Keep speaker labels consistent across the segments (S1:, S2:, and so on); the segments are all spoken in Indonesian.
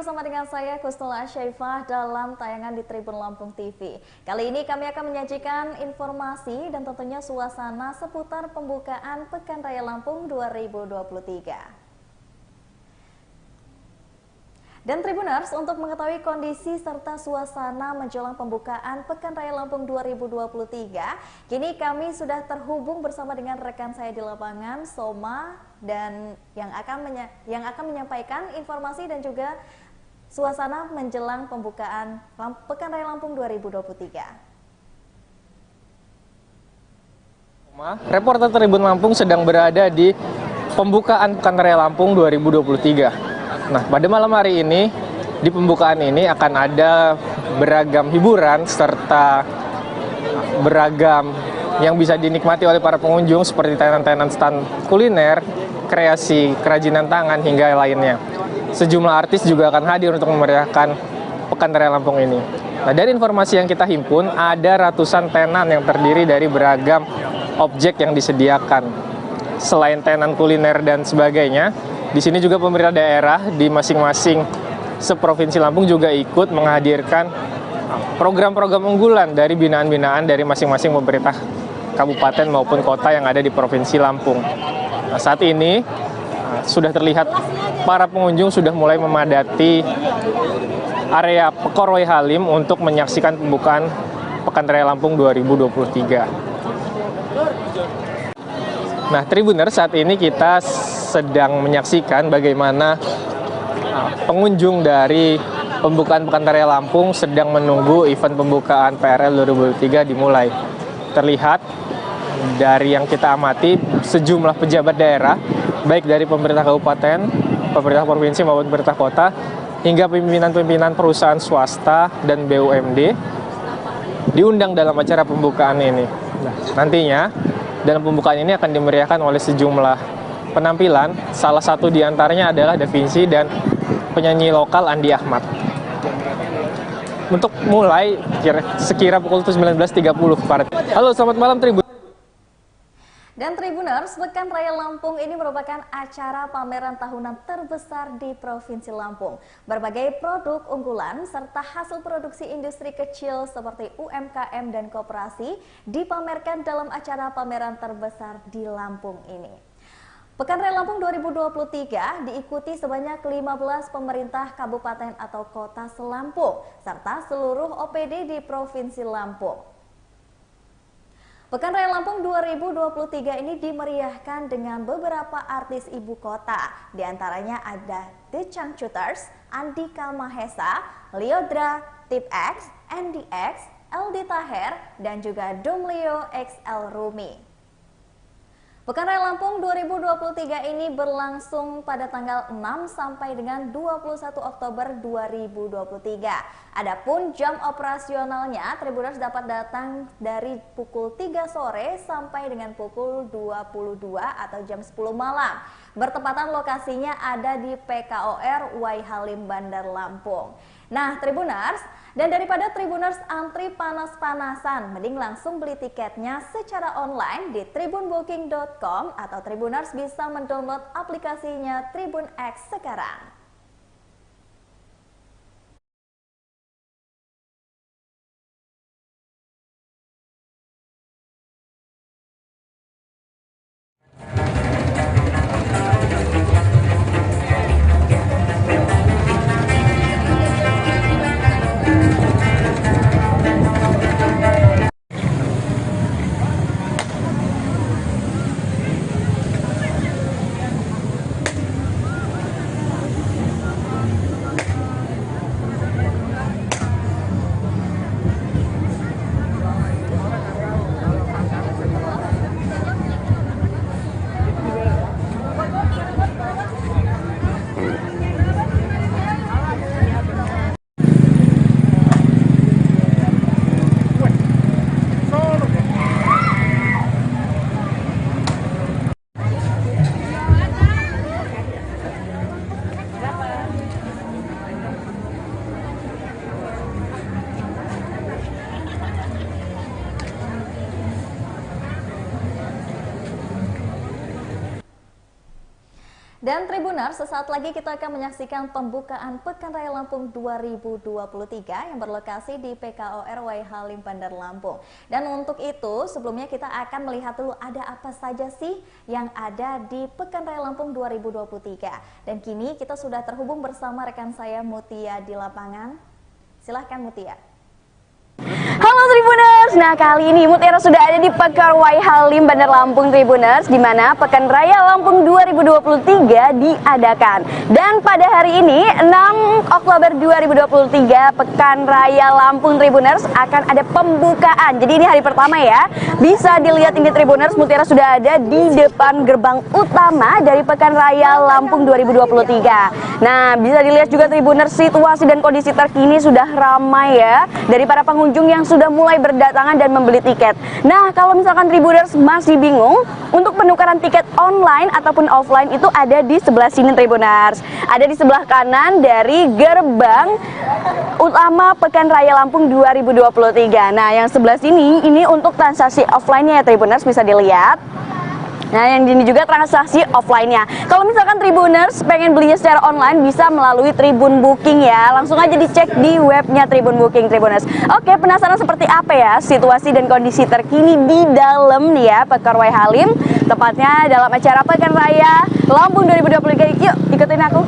S1: bersama dengan saya Kustula Syaifah dalam tayangan di Tribun Lampung TV. Kali ini kami akan menyajikan informasi dan tentunya suasana seputar pembukaan Pekan Raya Lampung 2023. Dan Tribuners, untuk mengetahui kondisi serta suasana menjelang pembukaan Pekan Raya Lampung 2023, kini kami sudah terhubung bersama dengan rekan saya di lapangan, Soma, dan yang akan menyampaikan informasi dan juga suasana menjelang pembukaan Pekan Raya Lampung 2023.
S2: Reporter Tribun Lampung sedang berada di pembukaan Pekan Raya Lampung 2023. Nah, pada malam hari ini, di pembukaan ini akan ada beragam hiburan serta beragam yang bisa dinikmati oleh para pengunjung seperti tenan-tenan stand kuliner, kreasi, kerajinan tangan, hingga lainnya. Sejumlah artis juga akan hadir untuk memeriahkan Pekan Raya Lampung ini. Nah, dari informasi yang kita himpun, ada ratusan tenan yang terdiri dari beragam objek yang disediakan. Selain tenan kuliner dan sebagainya, di sini juga pemerintah daerah di masing-masing seprovinsi Lampung juga ikut menghadirkan program-program unggulan dari binaan-binaan dari masing-masing pemerintah kabupaten maupun kota yang ada di Provinsi Lampung. Nah, saat ini sudah terlihat para pengunjung sudah mulai memadati area Korwai Halim untuk menyaksikan pembukaan Pekan Raya Lampung 2023. Nah, Tribuners, saat ini kita sedang menyaksikan bagaimana pengunjung dari pembukaan Pekan Raya Lampung sedang menunggu event pembukaan PRL 2023 dimulai. Terlihat dari yang kita amati, sejumlah pejabat daerah, baik dari pemerintah kabupaten, pemerintah provinsi maupun pemerintah kota, hingga pimpinan-pimpinan perusahaan swasta dan BUMD diundang dalam acara pembukaan ini. Nah, nantinya dalam pembukaan ini akan dimeriahkan oleh sejumlah penampilan, salah satu diantaranya adalah Da Vinci dan penyanyi lokal Andi Ahmad. Untuk mulai sekira pukul 19.30. Halo, selamat malam Tribun.
S1: Dan Tribuners, Pekan Raya Lampung ini merupakan acara pameran tahunan terbesar di Provinsi Lampung. Berbagai produk unggulan serta hasil produksi industri kecil seperti UMKM dan koperasi dipamerkan dalam acara pameran terbesar di Lampung ini. Pekan Raya Lampung 2023 diikuti sebanyak 15 pemerintah kabupaten atau kota se-Lampung serta seluruh OPD di Provinsi Lampung. Pekan Raya Lampung 2023 ini dimeriahkan dengan beberapa artis ibu kota. Di antaranya ada The Changcuters, Andika Mahesa, Lyodra, Tip X, NDX, Aldi Taher, dan juga Dumlio XL Rumi. Pekan Raya Lampung 2023 ini berlangsung pada tanggal 6 sampai dengan 21 Oktober 2023. Adapun jam operasionalnya, Tribuners dapat datang dari pukul 3 sore sampai dengan pukul 22 atau jam 10 malam. Bertepatan lokasinya ada di PKOR Wai Halim Bandar Lampung. Nah, Tribuners, dan daripada Tribuners antri panas-panasan, mending langsung beli tiketnya secara online di tribunbooking.com atau Tribuners bisa mendownload aplikasinya Tribun X sekarang. Dan Tribuners, sesaat lagi kita akan menyaksikan pembukaan Pekan Raya Lampung 2023 yang berlokasi di PKOR Wai Halim Bandar Lampung. Dan untuk itu, sebelumnya kita akan melihat dulu ada apa saja sih yang ada di Pekan Raya Lampung 2023. Dan kini kita sudah terhubung bersama rekan saya Mutia di lapangan. Silahkan Mutia.
S3: Halo Tribuners, nah kali ini Mutiara sudah ada di PKOR Wai Halim Bandar Lampung Tribuners, di mana Pekan Raya Lampung 2023 diadakan. Dan pada hari ini 6 Oktober 2023 Pekan Raya Lampung Tribuners akan ada pembukaan. Jadi ini hari pertama ya. Bisa dilihat ini Tribuners, Mutiara sudah ada di depan gerbang utama dari Pekan Raya Lampung 2023. Nah, bisa dilihat juga Tribuners, situasi dan kondisi terkini sudah ramai ya dari para pengunjung yang sudah mulai berdatangan dan membeli tiket. Nah, kalau misalkan Tribuners masih bingung untuk penukaran tiket online ataupun offline, itu ada di sebelah sini Tribuners. Ada di sebelah kanan dari gerbang utama Pekan Raya Lampung 2023. Nah, yang sebelah sini ini untuk transaksi offline-nya ya Tribuners, bisa dilihat. Nah, yang ini juga transaksi offline-nya. Kalau misalkan Tribuners pengen belinya secara online, bisa melalui Tribun Booking ya. Langsung aja dicek di webnya Tribun Booking Tribuners. Oke, penasaran seperti apa ya situasi dan kondisi terkini di dalam nih ya PKOR Wai Halim, tepatnya dalam acara Pekan Raya Lampung 2023. Yuk, ikutin aku.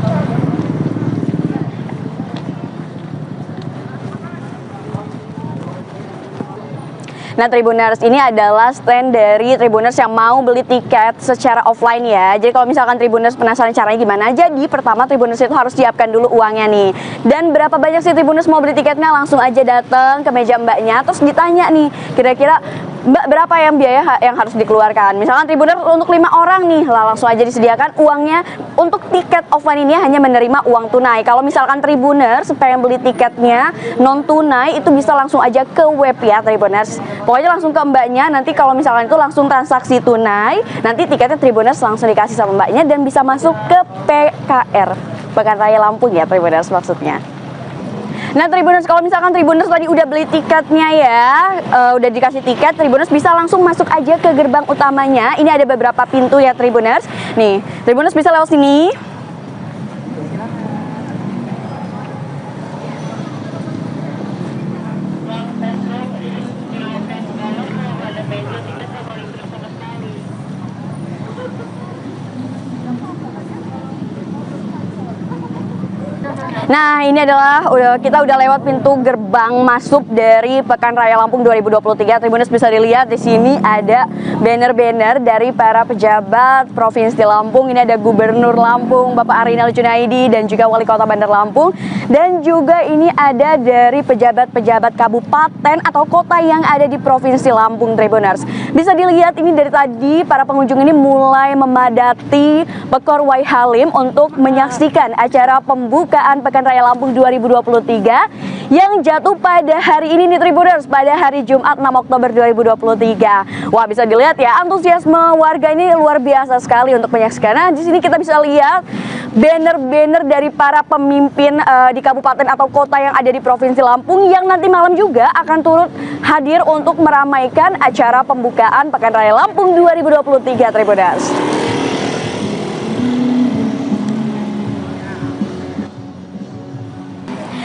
S3: Nah Tribuners, ini adalah stand dari Tribuners yang mau beli tiket secara offline ya. Jadi kalau misalkan Tribuners penasaran caranya gimana, jadi pertama Tribuners itu harus siapkan dulu uangnya nih. Dan berapa banyak sih Tribuners mau beli tiketnya, langsung aja datang ke meja mbaknya, terus ditanya nih, kira-kira Mbak berapa yang biaya yang harus dikeluarkan. Misalkan Tribuners untuk 5 orang nih, lah langsung aja disediakan uangnya. Untuk tiket offline ini hanya menerima uang tunai. Kalau misalkan Tribuners pengen beli tiketnya non tunai, itu bisa langsung aja ke web ya Tribuners. Pokoknya langsung ke mbaknya, nanti kalau misalkan itu langsung transaksi tunai, nanti tiketnya Tribuners langsung dikasih sama mbaknya dan bisa masuk ke PKR, Pekan Raya Lampung ya Tribuners maksudnya. Nah Tribuners, kalau misalkan Tribuners tadi udah beli tiketnya ya, udah dikasih tiket, Tribuners bisa langsung masuk aja ke gerbang utamanya. Ini ada beberapa pintu ya Tribuners. Nih, Tribuners bisa lewat sini. Nah, ini adalah kita udah lewat pintu gerbang masuk dari Pekan Raya Lampung 2023. Tribuners bisa dilihat di sini ada banner-banner dari para pejabat Provinsi Lampung. Ini ada Gubernur Lampung, Bapak Arinal Junaidi, dan juga Wali Kota Bandar Lampung. Dan juga ini ada dari pejabat-pejabat kabupaten atau kota yang ada di Provinsi Lampung Tribuners. Bisa dilihat ini dari tadi para pengunjung ini mulai memadati PKOR Wai Halim untuk menyaksikan acara pembukaan Pekan Raya Lampung 2023 yang jatuh pada hari ini nih Tribuners, pada hari Jumat 6 Oktober 2023. Wah, bisa dilihat ya antusiasme warga ini luar biasa sekali untuk menyaksikan. Nah, di sini kita bisa lihat banner-banner dari para pemimpin di kabupaten atau kota yang ada di Provinsi Lampung yang nanti malam juga akan turut hadir untuk meramaikan acara pembukaan Pekan Raya Lampung 2023 Tribuners.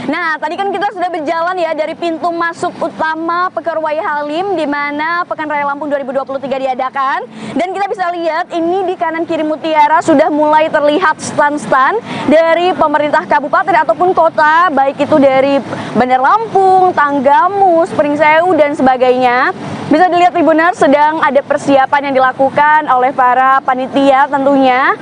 S3: Nah, tadi kan kita sudah berjalan ya dari pintu masuk utama PKOR Wai Halim di mana Pekan Raya Lampung 2023 diadakan. Dan kita bisa lihat ini di kanan kiri Mutiara sudah mulai terlihat stand-stand dari pemerintah kabupaten ataupun kota, baik itu dari Bandar Lampung, Tanggamus, Pringsewu dan sebagainya. Bisa dilihat Tribuners, sedang ada persiapan yang dilakukan oleh para panitia tentunya.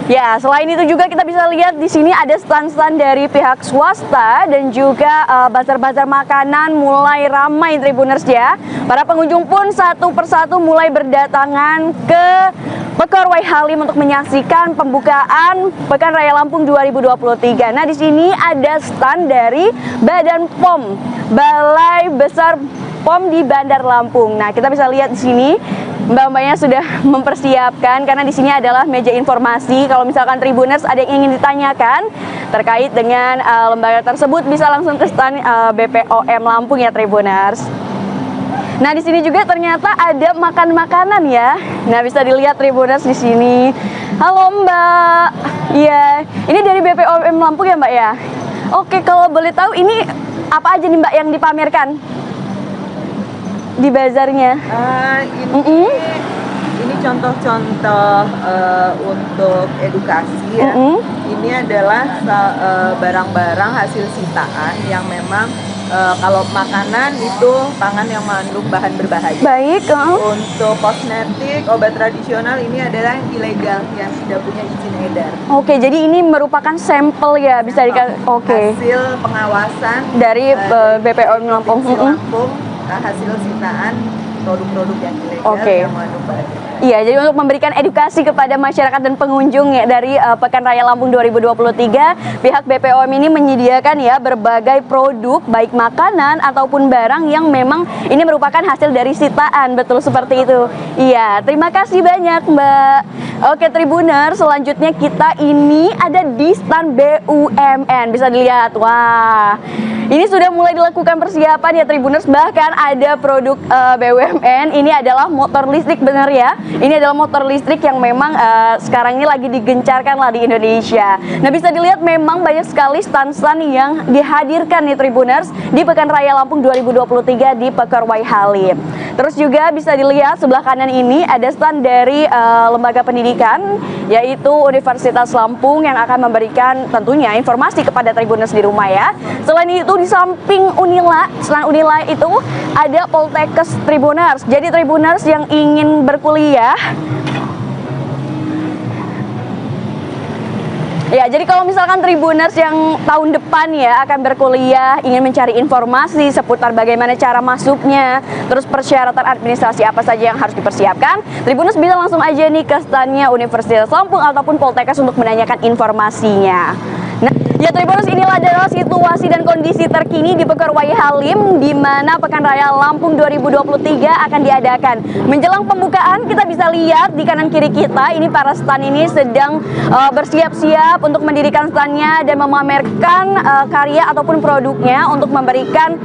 S3: Ya, selain itu juga kita bisa lihat di sini ada stand-stand dari pihak swasta dan juga bazar-bazar makanan mulai ramai Tribuners ya. Para pengunjung pun satu persatu mulai berdatangan ke PKOR Wai Halim untuk menyaksikan pembukaan Pekan Raya Lampung 2023. Nah, di sini ada stand dari Badan POM, Balai Besar POM di Bandar Lampung. Nah, kita bisa lihat di sini mbak-mbaknya sudah mempersiapkan karena di sini adalah meja informasi. Kalau misalkan Tribuners ada yang ingin ditanyakan terkait dengan lembaga tersebut, bisa langsung ke stand BPOM Lampung ya Tribuners. Nah, di sini juga ternyata ada makan-makanan ya. Nah, bisa dilihat Tribuners di sini Halo Mbak. Iya, ini dari BPOM Lampung ya Mbak ya? Oke, kalau boleh tahu ini apa aja nih Mbak yang dipamerkan di bazarnya?
S4: Ini contoh-contoh untuk edukasi ya. Ini adalah barang-barang hasil sitaan yang memang kalau makanan itu pangan yang mengandung bahan berbahaya.
S3: Baik.
S4: Untuk kosmetik, obat tradisional ini adalah yang ilegal yang tidak punya izin edar.
S3: Oke, jadi ini merupakan sampel ya, bisa Oke.
S4: Hasil pengawasan
S3: Dari BPOM Lampung.
S4: Lampung, hasil sitaan produk-produk yang ilegal yang mengandung bahaya.
S3: Iya, jadi untuk memberikan edukasi kepada masyarakat dan pengunjung ya dari Pekan Raya Lampung 2023, pihak BPOM ini menyediakan ya berbagai produk baik makanan ataupun barang yang memang ini merupakan hasil dari sitaan, betul seperti itu. Iya, terima kasih banyak Mbak. Oke Tribuner, selanjutnya kita ini ada di stand BUMN, bisa dilihat. Wah, ini sudah mulai dilakukan persiapan ya Tribuners, bahkan ada produk BUMN, ini adalah motor listrik benar ya. Ini adalah motor listrik yang memang sekarang ini lagi digencarkan lah di Indonesia. Nah bisa dilihat memang banyak sekali stand-stand yang dihadirkan nih Tribuners di Pekan Raya Lampung 2023 di Pekarwai Halim. Terus juga bisa dilihat sebelah kanan ini ada stand dari lembaga pendidikan yaitu Universitas Lampung yang akan memberikan tentunya informasi kepada Tribuners di rumah ya. Selain itu di samping Unila, selain Unila itu ada Poltekkes Tribuners. Jadi Tribuners yang ingin berkuliah ya, jadi kalau misalkan Tribuners yang tahun depan ya akan berkuliah, ingin mencari informasi seputar bagaimana cara masuknya, terus persyaratan administrasi apa saja yang harus dipersiapkan, Tribuners bisa langsung aja nih ke standnya Universitas Lampung ataupun Poltekkes untuk menanyakan informasinya. Nah, ya Tribuners, inilah adalah situasi dan kondisi terkini di Pekarwai Halim di mana Pekan Raya Lampung 2023 akan diadakan. Menjelang pembukaan kita bisa lihat di kanan kiri kita ini para stand ini sedang bersiap-siap untuk mendirikan standnya dan memamerkan karya ataupun produknya untuk memberikan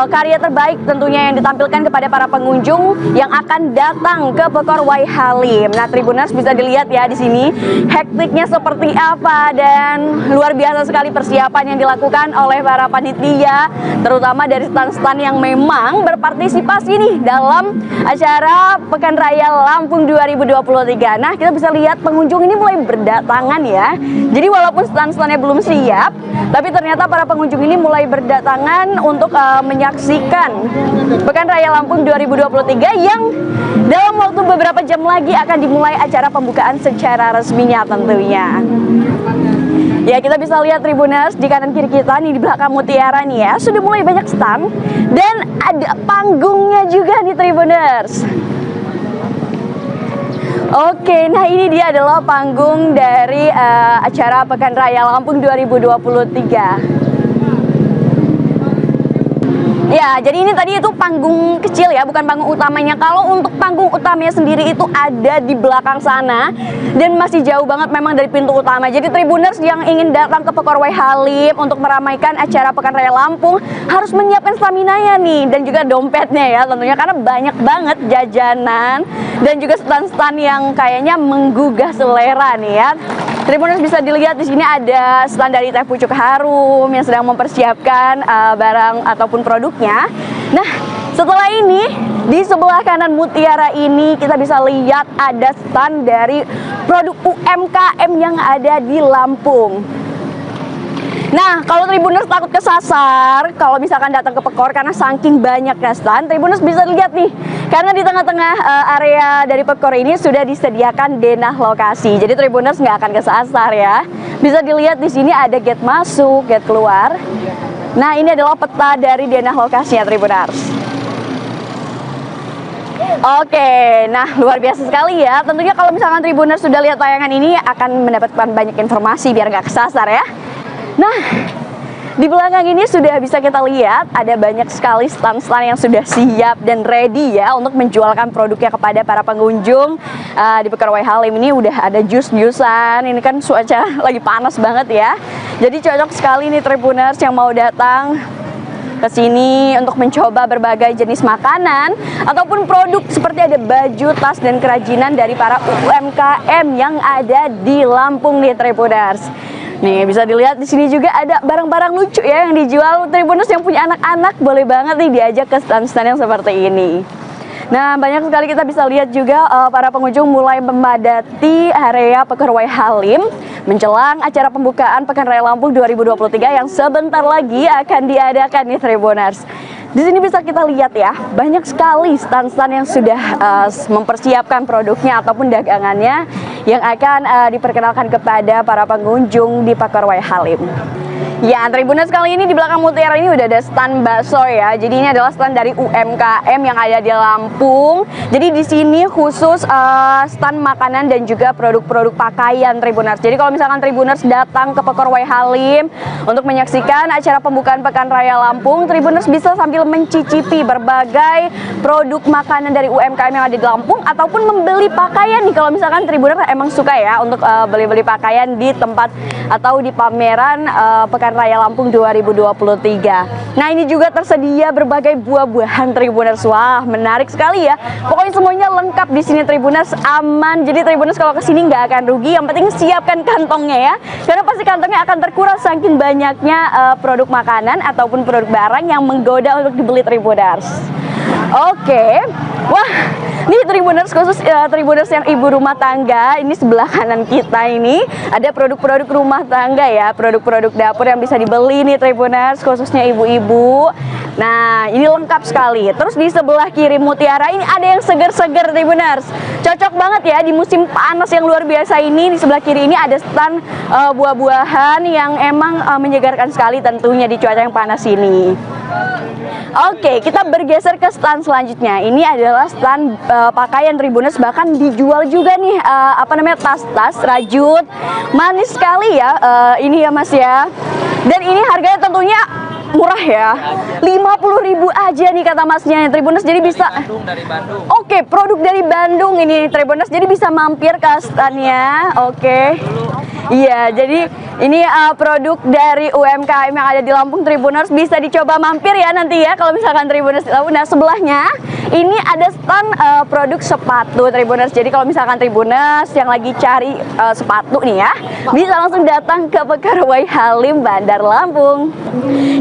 S3: karya terbaik tentunya yang ditampilkan kepada para pengunjung yang akan datang ke Pekarwai Halim. Nah, Tribuners bisa dilihat ya di sini hektiknya seperti apa dan luar biasa sekali persiapan yang dilakukan oleh para panitia, terutama dari stand-stand yang memang berpartisipasi nih dalam acara Pekan Raya Lampung 2023. Nah, kita bisa lihat pengunjung ini mulai berdatangan ya. Jadi walaupun stand-standnya belum siap, tapi ternyata para pengunjung ini mulai berdatangan untuk menyaksikan Pekan Raya Lampung 2023 yang dalam waktu beberapa jam lagi akan dimulai acara pembukaan secara resminya tentunya. Ya, kita bisa lihat Tribuners di kanan kiri kita nih di belakang Mutiara nih ya, sudah mulai banyak stand dan ada panggungnya juga nih Tribuners. Oke, nah ini dia adalah panggung dari acara Pekan Raya Lampung 2023. Ya, jadi ini tadi itu panggung kecil ya, bukan panggung utamanya. Kalau untuk panggung utamanya sendiri itu ada di belakang sana dan masih jauh banget memang dari pintu utama. Jadi Tribuners yang ingin datang ke Pekarwai Halim untuk meramaikan acara Pekan Raya Lampung harus menyiapkan stamina-nya nih dan juga dompetnya ya tentunya, karena banyak banget jajanan dan juga stand-stand yang kayaknya menggugah selera nih ya. Tribuners bisa dilihat di sini ada stand dari Teh Pucuk Harum yang sedang mempersiapkan barang ataupun produknya. Nah, setelah ini di sebelah kanan Mutiara ini kita bisa lihat ada stand dari produk UMKM yang ada di Lampung. Nah, kalau Tribuners takut kesasar, kalau misalkan datang ke Pekor karena saking banyaknya stand, Tribuners bisa lihat nih, karena di tengah-tengah area dari Pekor ini sudah disediakan denah lokasi. Jadi Tribuners nggak akan kesasar ya. Bisa dilihat di sini ada gate masuk, gate keluar. Nah, ini adalah peta dari denah lokasinya Tribuners. Oke, nah luar biasa sekali ya. Tentunya kalau misalkan Tribuners sudah lihat tayangan ini akan mendapatkan banyak informasi biar nggak kesasar ya. Nah, di belakang ini sudah bisa kita lihat ada banyak sekali stand-stand yang sudah siap dan ready ya untuk menjualkan produknya kepada para pengunjung. Di Pekarwai Halim ini udah ada jus-jusan, ini kan cuaca lagi panas banget ya. Jadi cocok sekali nih Tribuners yang mau datang ke sini untuk mencoba berbagai jenis makanan ataupun produk seperti ada baju, tas, dan kerajinan dari para UMKM yang ada di Lampung nih Tribuners. Nih bisa dilihat di sini juga ada barang-barang lucu ya yang dijual. Tribuners yang punya anak-anak boleh banget nih diajak ke stand-stand yang seperti ini. Nah, banyak sekali kita bisa lihat juga para pengunjung mulai memadati area Pekan Raya Halim menjelang acara pembukaan Pekan Raya Lampung 2023 yang sebentar lagi akan diadakan nih Tribuners. Di sini bisa kita lihat ya, banyak sekali stand-stand yang sudah mempersiapkan produknya ataupun dagangannya yang akan diperkenalkan kepada para pengunjung di Pekan Raya Halim. Ya, Tribuners, kali ini di belakang Mutiara ini udah ada stand bakso ya. Jadi ini adalah stand dari UMKM yang ada di Lampung. Jadi di sini khusus stand makanan dan juga produk-produk pakaian Tribuners. Jadi kalau misalkan Tribuners datang ke Pekan Raya Halim untuk menyaksikan acara pembukaan Pekan Raya Lampung, Tribuners bisa sambil mencicipi berbagai produk makanan dari UMKM yang ada di Lampung ataupun membeli pakaian nih kalau misalkan Tribuners emang suka ya untuk beli-beli pakaian di tempat atau di pameran Pekan Raya Lampung 2023. Nah, ini juga tersedia berbagai buah-buahan Tribuners. Wah, menarik sekali ya. Pokoknya semuanya lengkap di sini Tribuners, aman. Jadi Tribuners kalau ke sini nggak akan rugi. Yang penting siapkan kantongnya ya. Karena pasti kantongnya akan terkuras saking banyaknya produk makanan ataupun produk barang yang menggoda untuk dibeli Tribuners. Oke. Wah, nih Tribuners khusus Tribuners yang ibu rumah tangga, ini sebelah kanan kita ini ada produk-produk rumah tangga ya, produk-produk dapur yang bisa dibeli nih Tribuners, khususnya ibu-ibu. Nah, ini lengkap sekali. Terus di sebelah kiri Mutiara ini ada yang seger-seger Tribuners. Cocok banget ya di musim panas yang luar biasa ini. Di sebelah kiri ini ada stand buah-buahan yang emang menyegarkan sekali tentunya di cuaca yang panas ini. Oke, kita bergeser ke stand selanjutnya. Ini adalah stand pakaian Tribuners, bahkan dijual juga nih tas-tas rajut. Manis sekali ya ini ya Mas ya. Dan ini harganya tentunya murah ya, 50.000 aja nih kata Masnya Tribuners. Jadi bisa
S2: Dari Bandung.
S3: Oke, produk dari Bandung ini Tribuners. Jadi bisa mampir ke standnya. Oke. Iya, jadi ini produk dari UMKM yang ada di Lampung Tribuners, bisa dicoba mampir ya nanti ya kalau misalkan Tribuners. Nah, sebelahnya ini ada stand produk sepatu Tribuners. Jadi kalau misalkan Tribuners yang lagi cari sepatu nih ya, bisa langsung datang ke Pekan Raya Halim Bandar Lampung.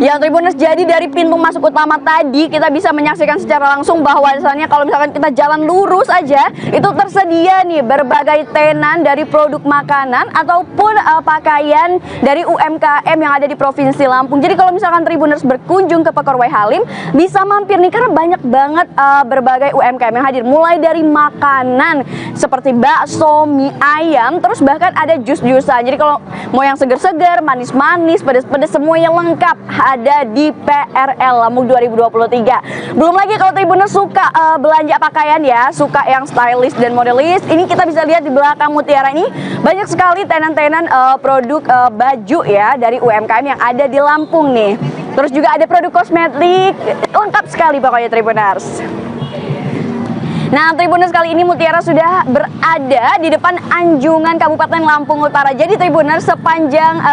S3: Ya Tribuners, jadi dari pintu masuk utama tadi kita bisa menyaksikan secara langsung bahwa misalnya kalau misalkan kita jalan lurus aja itu tersedia nih berbagai tenan dari produk makanan ataupun pakaian dari UMKM yang ada di Provinsi Lampung. Jadi kalau misalkan Tribuners berkunjung ke Pekan Raya Halim bisa mampir nih karena banyak banget berbagai UMKM yang hadir, mulai dari makanan seperti bakso, mie ayam, terus bahkan ada jus-jusan. Jadi kalau mau yang seger-seger, manis-manis, pedas-pedas, semua yang lengkap ada di PRL Lampung 2023. Belum lagi kalau Tribuners suka belanja pakaian ya, suka yang stylish dan modelis, ini kita bisa lihat di belakang Mutiara ini banyak sekali tenan-tenan produk baju ya dari UMKM yang ada di Lampung nih. Terus juga ada produk kosmetik, lengkap sekali pokoknya Tribuners. Nah, Tribuners, kali ini Mutiara sudah berada di depan Anjungan Kabupaten Lampung Utara. Jadi Tribuners, sepanjang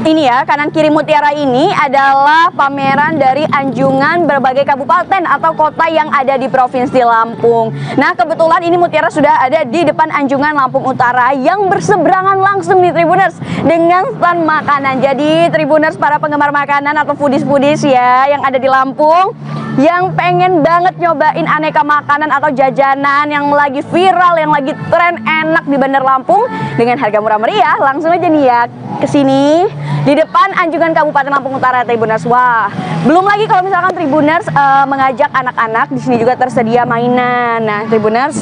S3: ini ya, kanan kiri Mutiara ini adalah pameran dari anjungan berbagai kabupaten atau kota yang ada di Provinsi Lampung. Nah, kebetulan ini Mutiara sudah ada di depan Anjungan Lampung Utara yang berseberangan langsung nih Tribuners dengan stand makanan. Jadi Tribuners, para penggemar makanan atau foodies-foodies ya yang ada di Lampung, yang pengen banget nyobain aneka makanan atau jajanan yang lagi viral, yang lagi tren enak di Bandar Lampung dengan harga murah meriah, langsung aja nih ya ke sini di depan Anjungan Kabupaten Lampung Utara Tribuners. Wah, belum lagi kalau misalkan Tribuners mengajak anak-anak, di sini juga tersedia mainan. Nah, Tribuners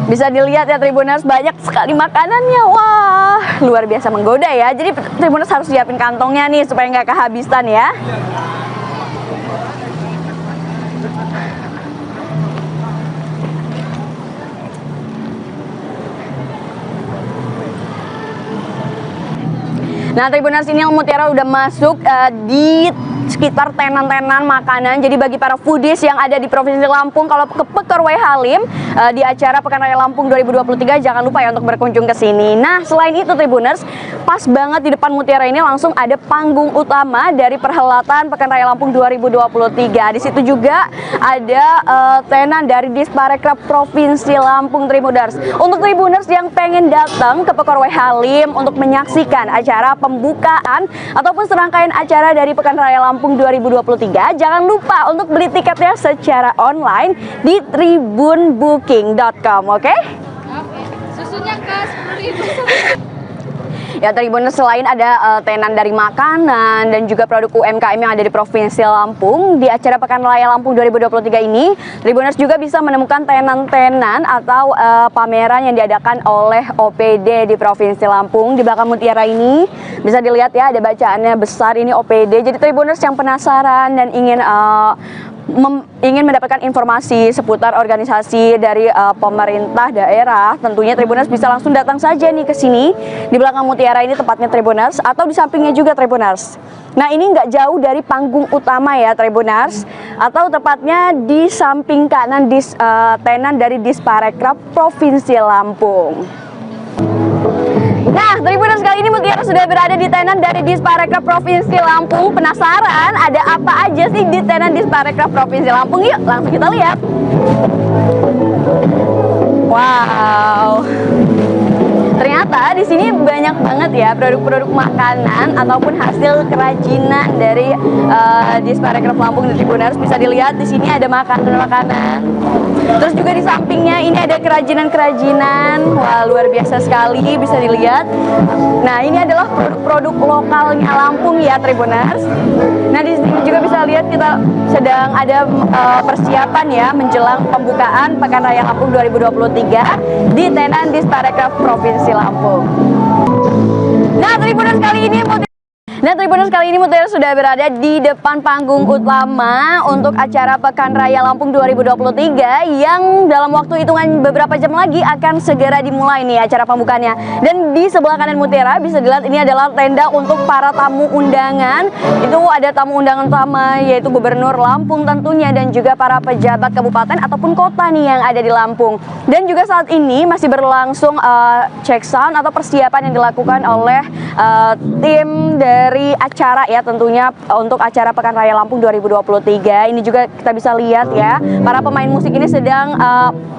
S3: bisa dilihat ya Tribuners, banyak sekali makanannya. Wah, luar biasa menggoda ya. Jadi Tribuners harus siapin kantongnya nih supaya nggak kehabisan ya. Nah, Tribuners, ini Mutiara udah masuk di sekitar tenan-tenan makanan. Jadi bagi para foodies yang ada di Provinsi Lampung, kalau ke Pekarwai Halim di acara Pekan Raya Lampung 2023, jangan lupa ya untuk berkunjung ke sini. Nah, selain itu Tribuners, pas banget di depan Mutiara ini langsung ada panggung utama dari perhelatan Pekan Raya Lampung 2023. Di situ juga ada tenan dari Disparekraf Provinsi Lampung Tribuners. Untuk Tribuners yang pengen datang ke Pekarwai Halim untuk menyaksikan acara pembukaan ataupun serangkaian acara dari Pekan Raya Lampung 2023, jangan lupa untuk beli tiketnya secara online di tribunbooking.com, oke?
S5: Susunya ke 10.000.
S3: Ya Tribuners, selain ada tenan dari makanan dan juga produk UMKM yang ada di Provinsi Lampung, di acara Pekan Raya Lampung 2023 ini, Tribuners juga bisa menemukan tenan-tenan atau pameran yang diadakan oleh OPD di Provinsi Lampung. Di belakang Mutiara ini bisa dilihat ya, ada bacaannya besar ini OPD. Jadi Tribuners yang penasaran dan ingin mendapatkan informasi seputar organisasi dari pemerintah daerah, tentunya Tribuners bisa langsung datang saja nih ke sini. Di belakang Mutiara ini tepatnya Tribuners, atau di sampingnya juga Tribuners. Nah, ini nggak jauh dari panggung utama ya Tribuners, atau tepatnya di samping kanan tenan dari Disparekraf Provinsi Lampung. Nah, Tribuners, kali ini Mutiara sudah berada di tenan dari Disparekraf Provinsi Lampung. Penasaran ada apa aja sih di tenan Disparekraf Provinsi Lampung? Yuk, langsung kita lihat. Wow. Ternyata di sini banyak banget ya produk-produk makanan ataupun hasil kerajinan dari Disparekraf Lampung di Tribuners. Bisa dilihat di sini ada makanan-makanan. Terus juga di sampingnya ini ada kerajinan-kerajinan. Wah, luar biasa sekali, bisa dilihat. Nah, ini adalah produk-produk lokalnya Lampung ya Tribuners. Nah, di sini juga bisa lihat kita sedang ada persiapan ya menjelang pembukaan Pekan Raya Lampung 2023 di tenan Disparekraf Provinsi Lampung. Nah, Tribuners, kali ini Mutiara sudah berada di depan panggung utama untuk acara Pekan Raya Lampung 2023 yang dalam waktu hitungan beberapa jam lagi akan segera dimulai nih acara pembukaannya. Dan di sebelah kanan Mutiara bisa dilihat ini adalah tenda untuk para tamu undangan. Itu ada tamu undangan utama yaitu Gubernur Lampung tentunya, dan juga para pejabat kabupaten ataupun kota nih yang ada di Lampung. Dan juga saat ini masih berlangsung check sound atau persiapan yang dilakukan oleh tim dari acara ya, tentunya untuk acara Pekan Raya Lampung 2023. Ini juga kita bisa lihat ya, para pemain musik ini sedang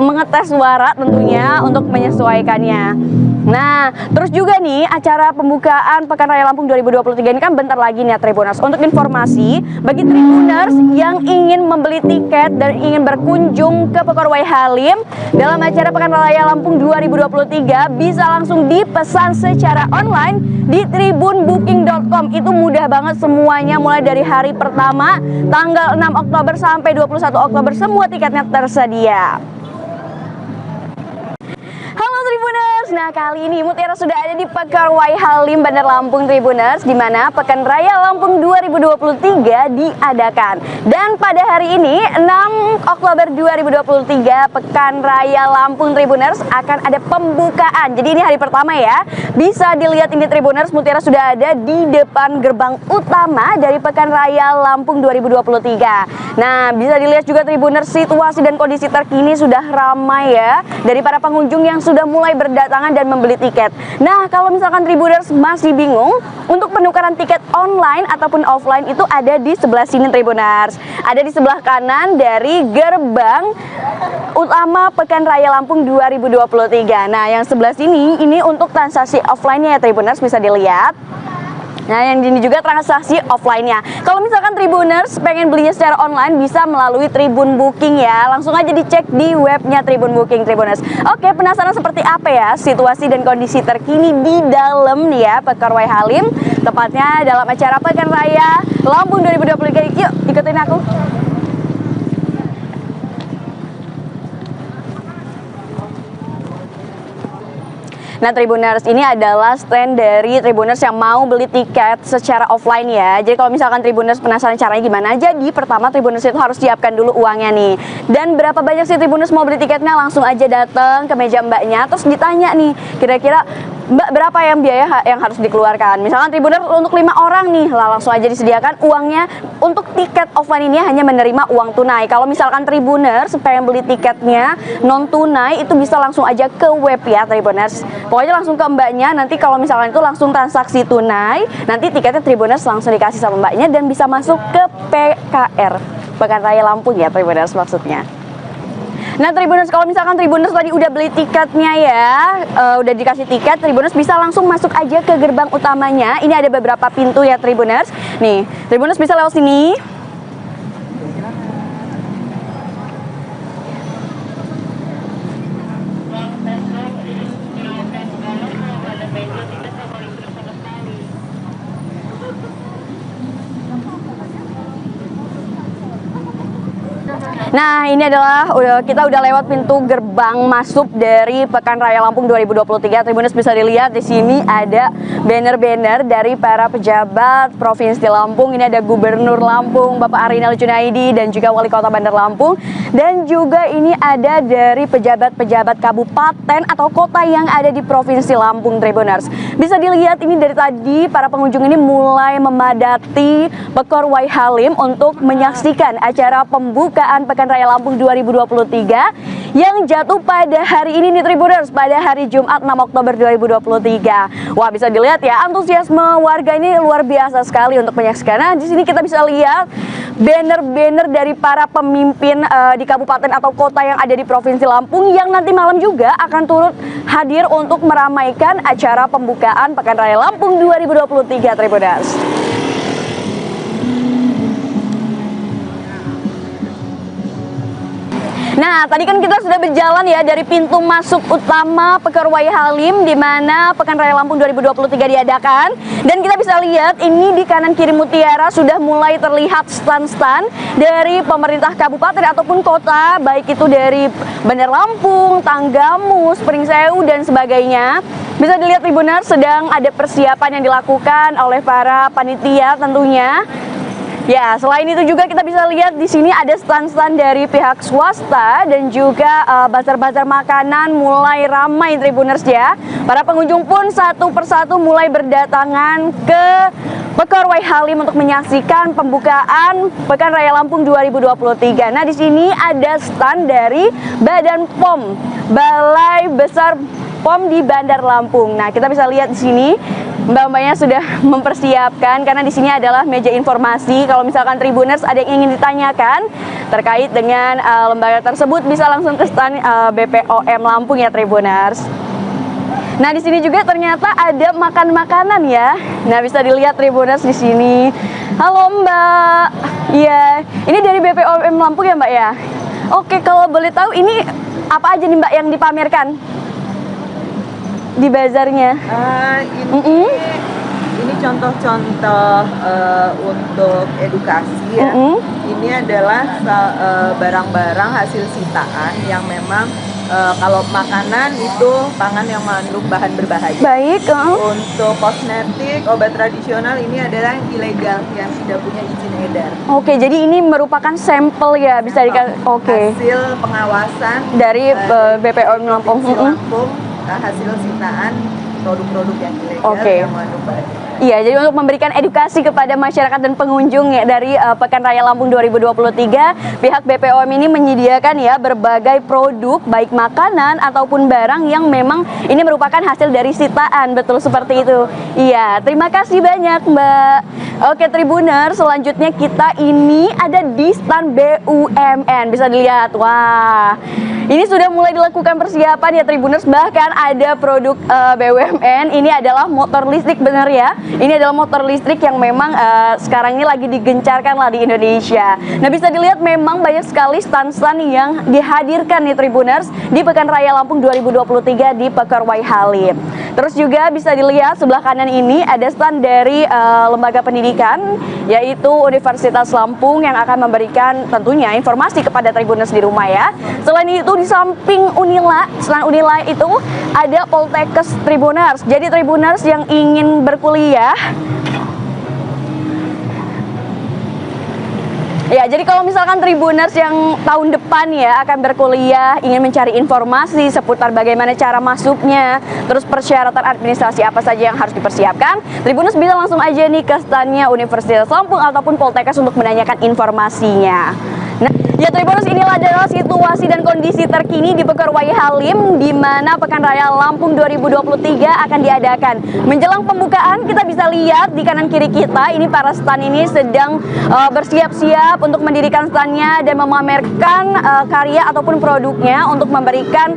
S3: mengetes suara tentunya untuk menyesuaikannya. Nah, terus juga nih acara pembukaan Pekan Raya Lampung 2023 ini kan bentar lagi nih ya Tribuners. Untuk informasi bagi Tribuners yang ingin membeli tiket dan ingin berkunjung ke Pekarwai Halim dalam acara Pekan Raya Lampung 2023, bisa langsung dipesan secara online di tribunbooking.com. Itu mudah banget semuanya, mulai dari hari pertama tanggal 6 Oktober sampai 21 Oktober semua tiketnya tersedia. Halo Tribuners, nah kali ini Mutiara sudah ada di Pekarwai Halim Bandar Lampung Tribuners, di mana Pekan Raya Lampung 2023 diadakan. Dan pada hari ini 6 Oktober 2023 Pekan Raya Lampung Tribuners akan ada pembukaan. Jadi ini hari pertama ya. Bisa dilihat ini Tribuners, Mutiara sudah ada di depan gerbang utama dari Pekan Raya Lampung 2023. Nah, bisa dilihat juga Tribuners, situasi dan kondisi terkini sudah ramai ya dari para pengunjung yang sudah mulai berdatangan dan membeli tiket. Nah, kalau misalkan Tribuners masih bingung untuk penukaran tiket online ataupun offline, itu ada di sebelah sini Tribuners. Ada di sebelah kanan dari gerbang utama Pekan Raya Lampung 2023. Nah, yang sebelah sini ini untuk transaksi offline-nya ya Tribuners, bisa dilihat. Nah, yang ini juga transaksi offline-nya. Kalau misalkan Tribuners pengen belinya secara online, bisa melalui Tribun Booking ya. Langsung aja dicek di webnya Tribun Booking Tribuners. Oke, penasaran seperti apa ya situasi dan kondisi terkini di dalam nih ya Pekarwai Halim, tepatnya dalam acara Pekan Raya Lampung 2023. Yuk, ikutin aku. Nah Tribuners, ini adalah stand dari Tribuners yang mau beli tiket secara offline ya. Jadi kalau misalkan Tribuners penasaran caranya gimana, jadi pertama Tribuners itu harus siapkan dulu uangnya nih. Dan berapa banyak sih Tribuners mau beli tiketnya, langsung aja datang ke meja mbaknya, terus ditanya nih, kira-kira Mbak, berapa yang biaya yang harus dikeluarkan? Misalkan Tribuners untuk 5 orang nih, lah langsung aja disediakan uangnya. Untuk tiket offline ini hanya menerima uang tunai. Kalau misalkan Tribuners pengen beli tiketnya non tunai, itu bisa langsung aja ke web ya Tribuners. Pokoknya langsung ke mbaknya, nanti kalau misalkan itu langsung transaksi tunai, nanti tiketnya Tribuners langsung dikasih sama mbaknya dan bisa masuk ke PKR, Pekan Raya Lampung ya Tribuners maksudnya. Nah Tribuners, kalau misalkan Tribuners tadi udah beli tiketnya ya, udah dikasih tiket, Tribuners bisa langsung masuk aja ke gerbang utamanya. Ini ada beberapa pintu ya Tribuners. Nih, Tribuners bisa lewat sini. Nah, ini adalah kita udah lewat pintu gerbang masuk dari Pekan Raya Lampung 2023. Tribuners bisa dilihat di sini ada banner-banner dari para pejabat Provinsi Lampung. Ini ada Gubernur Lampung, Bapak Arinal Junaidi, dan juga Wali Kota Bandar Lampung. Dan juga ini ada dari pejabat-pejabat kabupaten atau kota yang ada di Provinsi Lampung, Tribuners. Bisa dilihat ini dari tadi para pengunjung ini mulai memadati Pekor Wai Halim untuk menyaksikan acara pembukaan Pekan Raya Lampung 2023 yang jatuh pada hari ini nih Tribuners, pada hari Jumat 6 Oktober 2023. Wah, bisa dilihat ya, antusiasme warga ini luar biasa sekali untuk menyaksikan. Nah, di sini kita bisa lihat banner-banner dari para pemimpin di kabupaten atau kota yang ada di Provinsi Lampung yang nanti malam juga akan turut hadir untuk meramaikan acara pembukaan Pekan Raya Lampung 2023 Tribuners. Nah, tadi kan kita sudah berjalan ya dari pintu masuk utama Pekor Wai Halim di mana Pekan Raya Lampung 2023 diadakan. Dan kita bisa lihat ini di kanan kiri mutiara sudah mulai terlihat stand-stand dari pemerintah kabupaten ataupun kota, baik itu dari Bandar Lampung, Tanggamus, Pringsewu dan sebagainya. Bisa dilihat Tribuners sedang ada persiapan yang dilakukan oleh para panitia tentunya. Ya, selain itu juga kita bisa lihat di sini ada stand-stand dari pihak swasta dan juga bazar-bazar makanan mulai ramai Tribuners ya. Para pengunjung pun satu persatu mulai berdatangan ke Pekor Wai Halim untuk menyaksikan pembukaan Pekan Raya Lampung 2023. Nah, di sini ada stand dari Badan POM, Balai Besar POM di Bandar Lampung. Nah, kita bisa lihat di sini mbak-mbaknya sudah mempersiapkan karena di sini adalah meja informasi. Kalau misalkan Tribuners ada yang ingin ditanyakan terkait dengan lembaga tersebut bisa langsung ke stand BPOM Lampung ya Tribuners. Nah, di sini juga ternyata ada makan-makanan ya. Nah, bisa dilihat Tribuners di sini. Halo Mbak. Iya, ini dari BPOM Lampung ya Mbak ya. Oke, kalau boleh tahu ini apa aja nih Mbak yang dipamerkan di bazarnya?
S4: Ini contoh-contoh untuk edukasi ya. Ini adalah barang-barang hasil sitaan yang memang kalau makanan itu pangan yang mengandung bahan berbahaya.
S3: Baik.
S4: Untuk kosmetik, obat tradisional ini adalah yang ilegal yang tidak punya izin edar.
S3: Oke, jadi ini merupakan sampel ya, bisa dikasih. Oke.
S4: Hasil pengawasan
S3: Dari BPOM Lampung.
S4: Hasil sitaan produk-produk yang ilegal yang mengandung bahan.
S3: Iya, jadi untuk memberikan edukasi kepada masyarakat dan pengunjung ya dari Pekan Raya Lampung 2023, pihak BPOM ini menyediakan ya berbagai produk baik makanan ataupun barang yang memang ini merupakan hasil dari sitaan, betul seperti itu. Iya, terima kasih banyak Mbak. Oke Tribuners, selanjutnya kita ini ada di stand BUMN, bisa dilihat. Wah, ini sudah mulai dilakukan persiapan ya Tribuners, bahkan ada produk BUMN, ini adalah motor listrik bener ya. Ini adalah motor listrik yang memang sekarang ini lagi digencarkan lah di Indonesia. Nah, bisa dilihat memang banyak sekali stand-stand yang dihadirkan nih Tribuners di Pekan Raya Lampung 2023 di Pekor Wai Halim. Terus juga bisa dilihat sebelah kanan ini ada stand dari lembaga pendidikan yaitu Universitas Lampung yang akan memberikan tentunya informasi kepada Tribuners di rumah ya. Selain itu di samping Unila, selain Unila itu ada Poltekkes Tribuners. Jadi Tribuners yang ingin berkuliah Ya, jadi kalau misalkan Tribuners yang tahun depan ya akan berkuliah, ingin mencari informasi seputar bagaimana cara masuknya, terus persyaratan administrasi apa saja yang harus dipersiapkan, Tribuners bisa langsung aja nih ke standnya Universitas Lampung ataupun Poltekkes untuk menanyakan informasinya. Nah, ya Tribuners, inilah adalah situasi dan kondisi terkini di Pekan Raya Halim di mana Pekan Raya Lampung 2023 akan diadakan. Menjelang pembukaan kita bisa lihat di kanan kiri kita ini para stand ini sedang bersiap-siap untuk mendirikan standnya dan memamerkan karya ataupun produknya untuk memberikan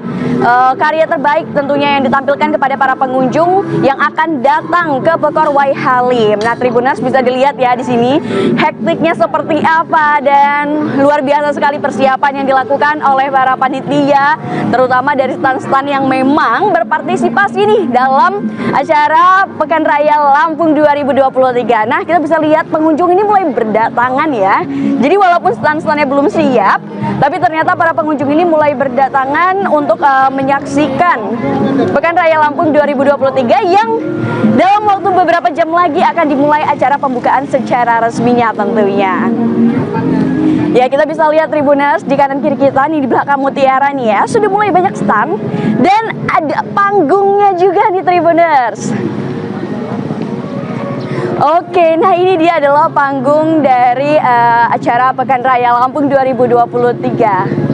S3: karya terbaik tentunya yang ditampilkan kepada para pengunjung yang akan datang ke Pekan Raya Halim. Nah, Tribuners bisa dilihat ya di sini hektiknya seperti apa dan luar biasa sekali persiapan yang dilakukan oleh para panitia, terutama dari stand-stand yang memang berpartisipasi nih dalam acara Pekan Raya Lampung 2023. Nah, kita bisa lihat pengunjung ini mulai berdatangan ya. Jadi walaupun stand-standnya belum siap, tapi ternyata para pengunjung ini mulai berdatangan untuk menyaksikan Pekan Raya Lampung 2023 yang dalam waktu beberapa jam lagi akan dimulai acara pembukaan secara resminya tentunya. Ya, kita bisa lihat Tribuners di kanan kiri kita nih di belakang Mutiara nih ya, sudah mulai banyak stand dan ada panggungnya juga nih Tribuners. Oke, nah ini dia adalah panggung dari acara Pekan Raya Lampung 2023.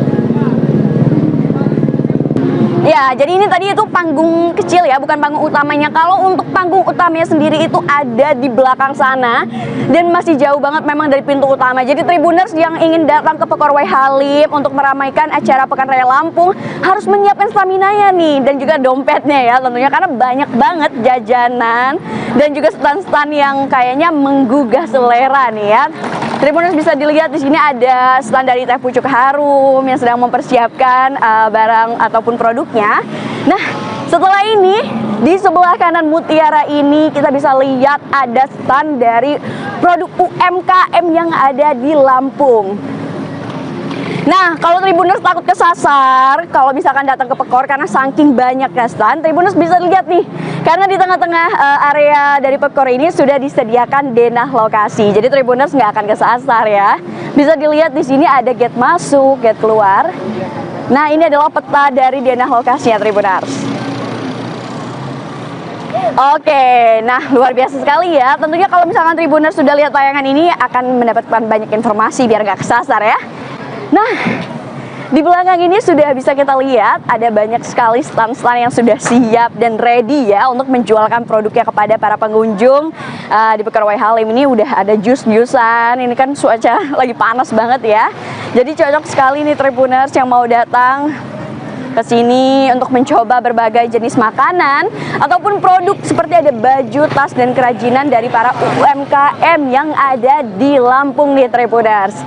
S3: Ya, jadi ini tadi itu panggung kecil ya, bukan panggung utamanya. Kalau untuk panggung utamanya sendiri itu ada di belakang sana dan masih jauh banget memang dari pintu utama. Jadi Tribuners yang ingin datang ke Pekan Raya Halim untuk meramaikan acara Pekan Raya Lampung harus menyiapkan stamina-nya nih dan juga dompetnya ya tentunya, karena banyak banget jajanan dan juga stand-stand yang kayaknya menggugah selera nih ya. Tribuners bisa dilihat di sini ada stand dari Teh Pucuk Harum yang sedang mempersiapkan barang ataupun produknya. Nah, setelah ini di sebelah kanan Mutiara ini kita bisa lihat ada stand dari produk UMKM yang ada di Lampung. Nah, kalau Tribuners takut kesasar, kalau misalkan datang ke Pekor karena saking banyaknya stand, Tribuners bisa lihat nih, karena di tengah-tengah area dari Pekor ini sudah disediakan denah lokasi. Jadi Tribuners nggak akan kesasar ya. Bisa dilihat di sini ada gate masuk, gate keluar. Nah, ini adalah peta dari denah lokasinya Tribuners. Oke, nah luar biasa sekali ya. Tentunya kalau misalkan Tribuners sudah lihat tayangan ini akan mendapatkan banyak informasi biar nggak kesasar ya. Nah, di belakang ini sudah bisa kita lihat ada banyak sekali stand-stand yang sudah siap dan ready ya untuk menjualkan produknya kepada para pengunjung. Di Pekan Raya Halim ini udah ada jus-jusan, ini kan cuaca lagi panas banget ya. Jadi cocok sekali nih Tribuners yang mau datang ke sini untuk mencoba berbagai jenis makanan ataupun produk seperti ada baju, tas, dan kerajinan dari para UMKM yang ada di Lampung nih Tribuners.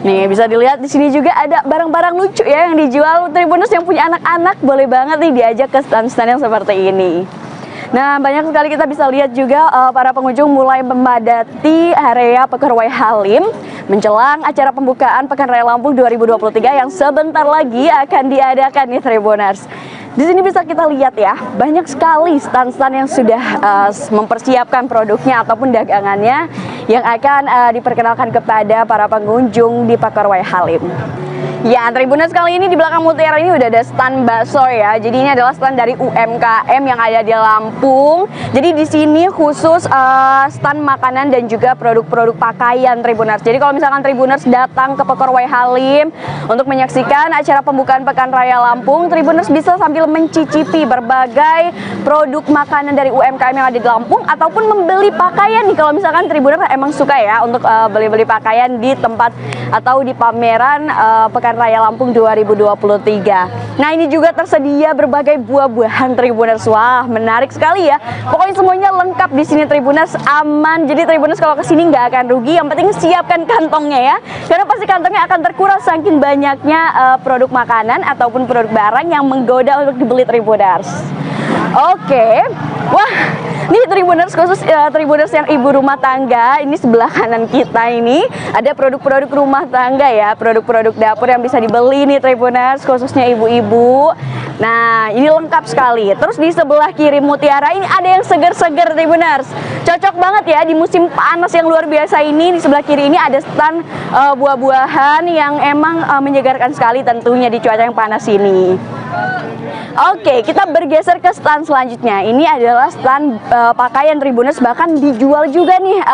S3: Nih bisa dilihat di sini juga ada barang-barang lucu ya yang dijual. Tribuners yang punya anak-anak boleh banget nih diajak ke stand-stand yang seperti ini. Nah, banyak sekali kita bisa lihat juga para pengunjung mulai memadati area Pekan Raya Halim menjelang acara pembukaan Pekan Raya Lampung 2023 yang sebentar lagi akan diadakan nih Tribuners. Di sini bisa kita lihat ya, banyak sekali stand-stand yang sudah mempersiapkan produknya ataupun dagangannya yang akan diperkenalkan kepada para pengunjung di Pekan Raya Halim. Ya, Tribuners, kali ini di belakang Mutiara ini udah ada stand bakso ya. Jadi ini adalah stand dari UMKM yang ada di Lampung. Jadi di sini khusus stand makanan dan juga produk-produk pakaian Tribuners. Jadi kalau misalkan Tribuners datang ke Pekan Raya Halim untuk menyaksikan acara pembukaan Pekan Raya Lampung, Tribuners bisa sambil mencicipi berbagai produk makanan dari UMKM yang ada di Lampung ataupun membeli pakaian nih kalau misalkan Tribuners emang suka ya untuk beli-beli pakaian di tempat atau di pameran Pekan Raya Lampung 2023. Nah, ini juga tersedia berbagai buah-buahan Tribuners. Wah, menarik sekali ya. Pokoknya semuanya lengkap di sini Tribuners, aman. Jadi Tribuners kalau kesini nggak akan rugi. Yang penting siapkan kantongnya ya, karena pasti kantongnya akan terkuras saking banyaknya produk makanan ataupun produk barang yang menggoda untuk dibeli Tribuners. Oke, wah, nih Tribuners khusus Tribuners yang ibu rumah tangga, ini sebelah kanan kita ini ada produk-produk rumah tangga ya, produk-produk dapur yang bisa dibeli nih Tribuners, khususnya ibu-ibu. Nah, ini lengkap sekali. Terus di sebelah kiri Mutiara ini ada yang seger-seger Tribuners. Cocok banget ya di musim panas yang luar biasa ini. Di sebelah kiri ini ada stand buah-buahan yang emang menyegarkan sekali tentunya di cuaca yang panas ini. Oke, kita bergeser ke stand selanjutnya. Ini adalah stand pakaian Tribuners, bahkan dijual juga nih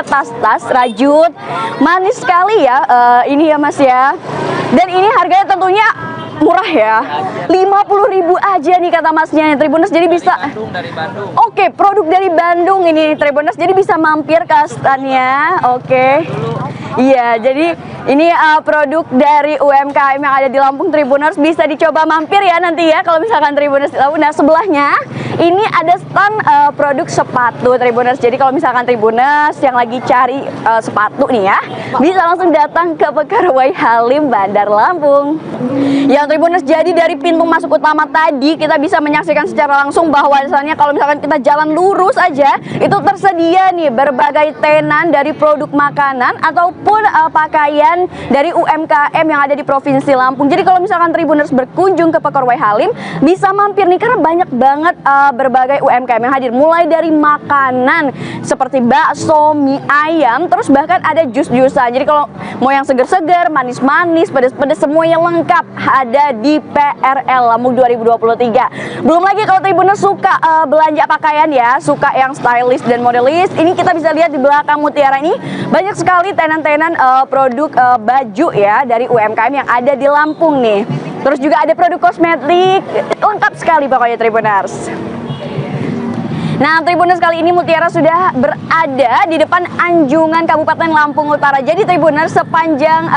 S3: tas-tas rajut. Manis sekali ya ini ya Mas ya. Dan ini harganya tentunya murah ya, 50.000 aja nih kata Masnya Tribuners. Jadi bisa
S2: Dari Bandung.
S3: Oke, produk dari Bandung ini Tribuners, jadi bisa mampir ke standnya. Oke. Iya, jadi ini produk dari UMKM yang ada di Lampung Tribuners, bisa dicoba mampir ya nanti ya kalau misalkan Tribuners. Nah, sebelahnya ini ada stand produk sepatu Tribuners. Jadi kalau misalkan Tribuners yang lagi cari sepatu nih ya, bisa langsung datang ke Pekarwai Halim Bandar Lampung. Ya Tribuners, jadi dari pintu masuk utama tadi kita bisa menyaksikan secara langsung bahwa misalnya kalau misalkan kita jalan lurus aja itu tersedia nih berbagai tenan dari produk makanan ataupun pakaian dari UMKM yang ada di Provinsi Lampung. Jadi kalau misalkan Tribuners berkunjung ke Pekarwai Halim bisa mampir nih karena banyak banget berbagai UMKM yang hadir, mulai dari makanan seperti bakso, mie ayam, terus bahkan ada jus-jusan. Jadi kalau mau yang seger-seger, manis-manis, pedas-pedas, semua yang lengkap ada di PRL Lampung 2023. Belum lagi kalau Tribuners suka belanja pakaian ya, suka yang stylish dan modelis, ini kita bisa lihat di belakang Mutiara ini banyak sekali tenan-tenan produk baju ya dari UMKM yang ada di Lampung nih. Terus juga ada produk kosmetik, lengkap sekali pokoknya Tribuners. Nah, Tribuners, kali ini Mutiara sudah berada di depan Anjungan Kabupaten Lampung Utara. Jadi Tribuners, sepanjang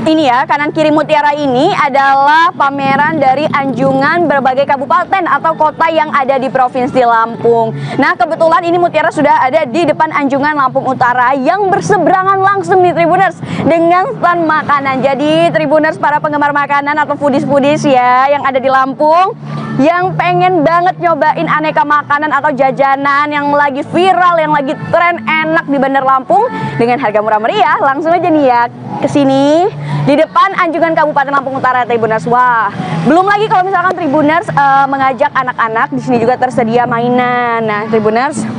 S3: ini ya, kanan kiri Mutiara ini adalah pameran dari anjungan berbagai kabupaten atau kota yang ada di Provinsi Lampung. Nah, kebetulan ini Mutiara sudah ada di depan Anjungan Lampung Utara yang berseberangan langsung nih Tribuners dengan stand makanan. Jadi Tribuners, para penggemar makanan atau foodies-foodies ya yang ada di Lampung, yang pengen banget nyobain aneka makanan atau jajanan yang lagi viral, yang lagi tren enak di Bandar Lampung dengan harga murah meriah, langsung aja nih ya ke sini di depan Anjungan Kabupaten Lampung Utara Tribuners. Wah, belum lagi kalau misalkan Tribuners mengajak anak-anak, di sini juga tersedia mainan. Nah, Tribuners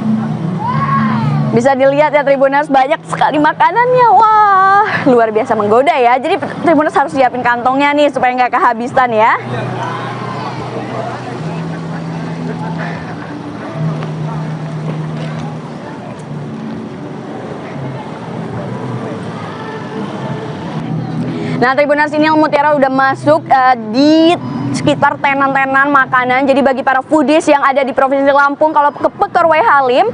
S3: bisa dilihat ya Tribuners, banyak sekali makanannya. Wah, luar biasa menggoda ya. Jadi Tribuners harus siapin kantongnya nih supaya nggak kehabisan ya. Nah, Tribuners, ini Mutiara udah masuk di sekitar tenan-tenan makanan. Jadi bagi para foodies yang ada di Provinsi Lampung, kalau ke Pekarwai Halim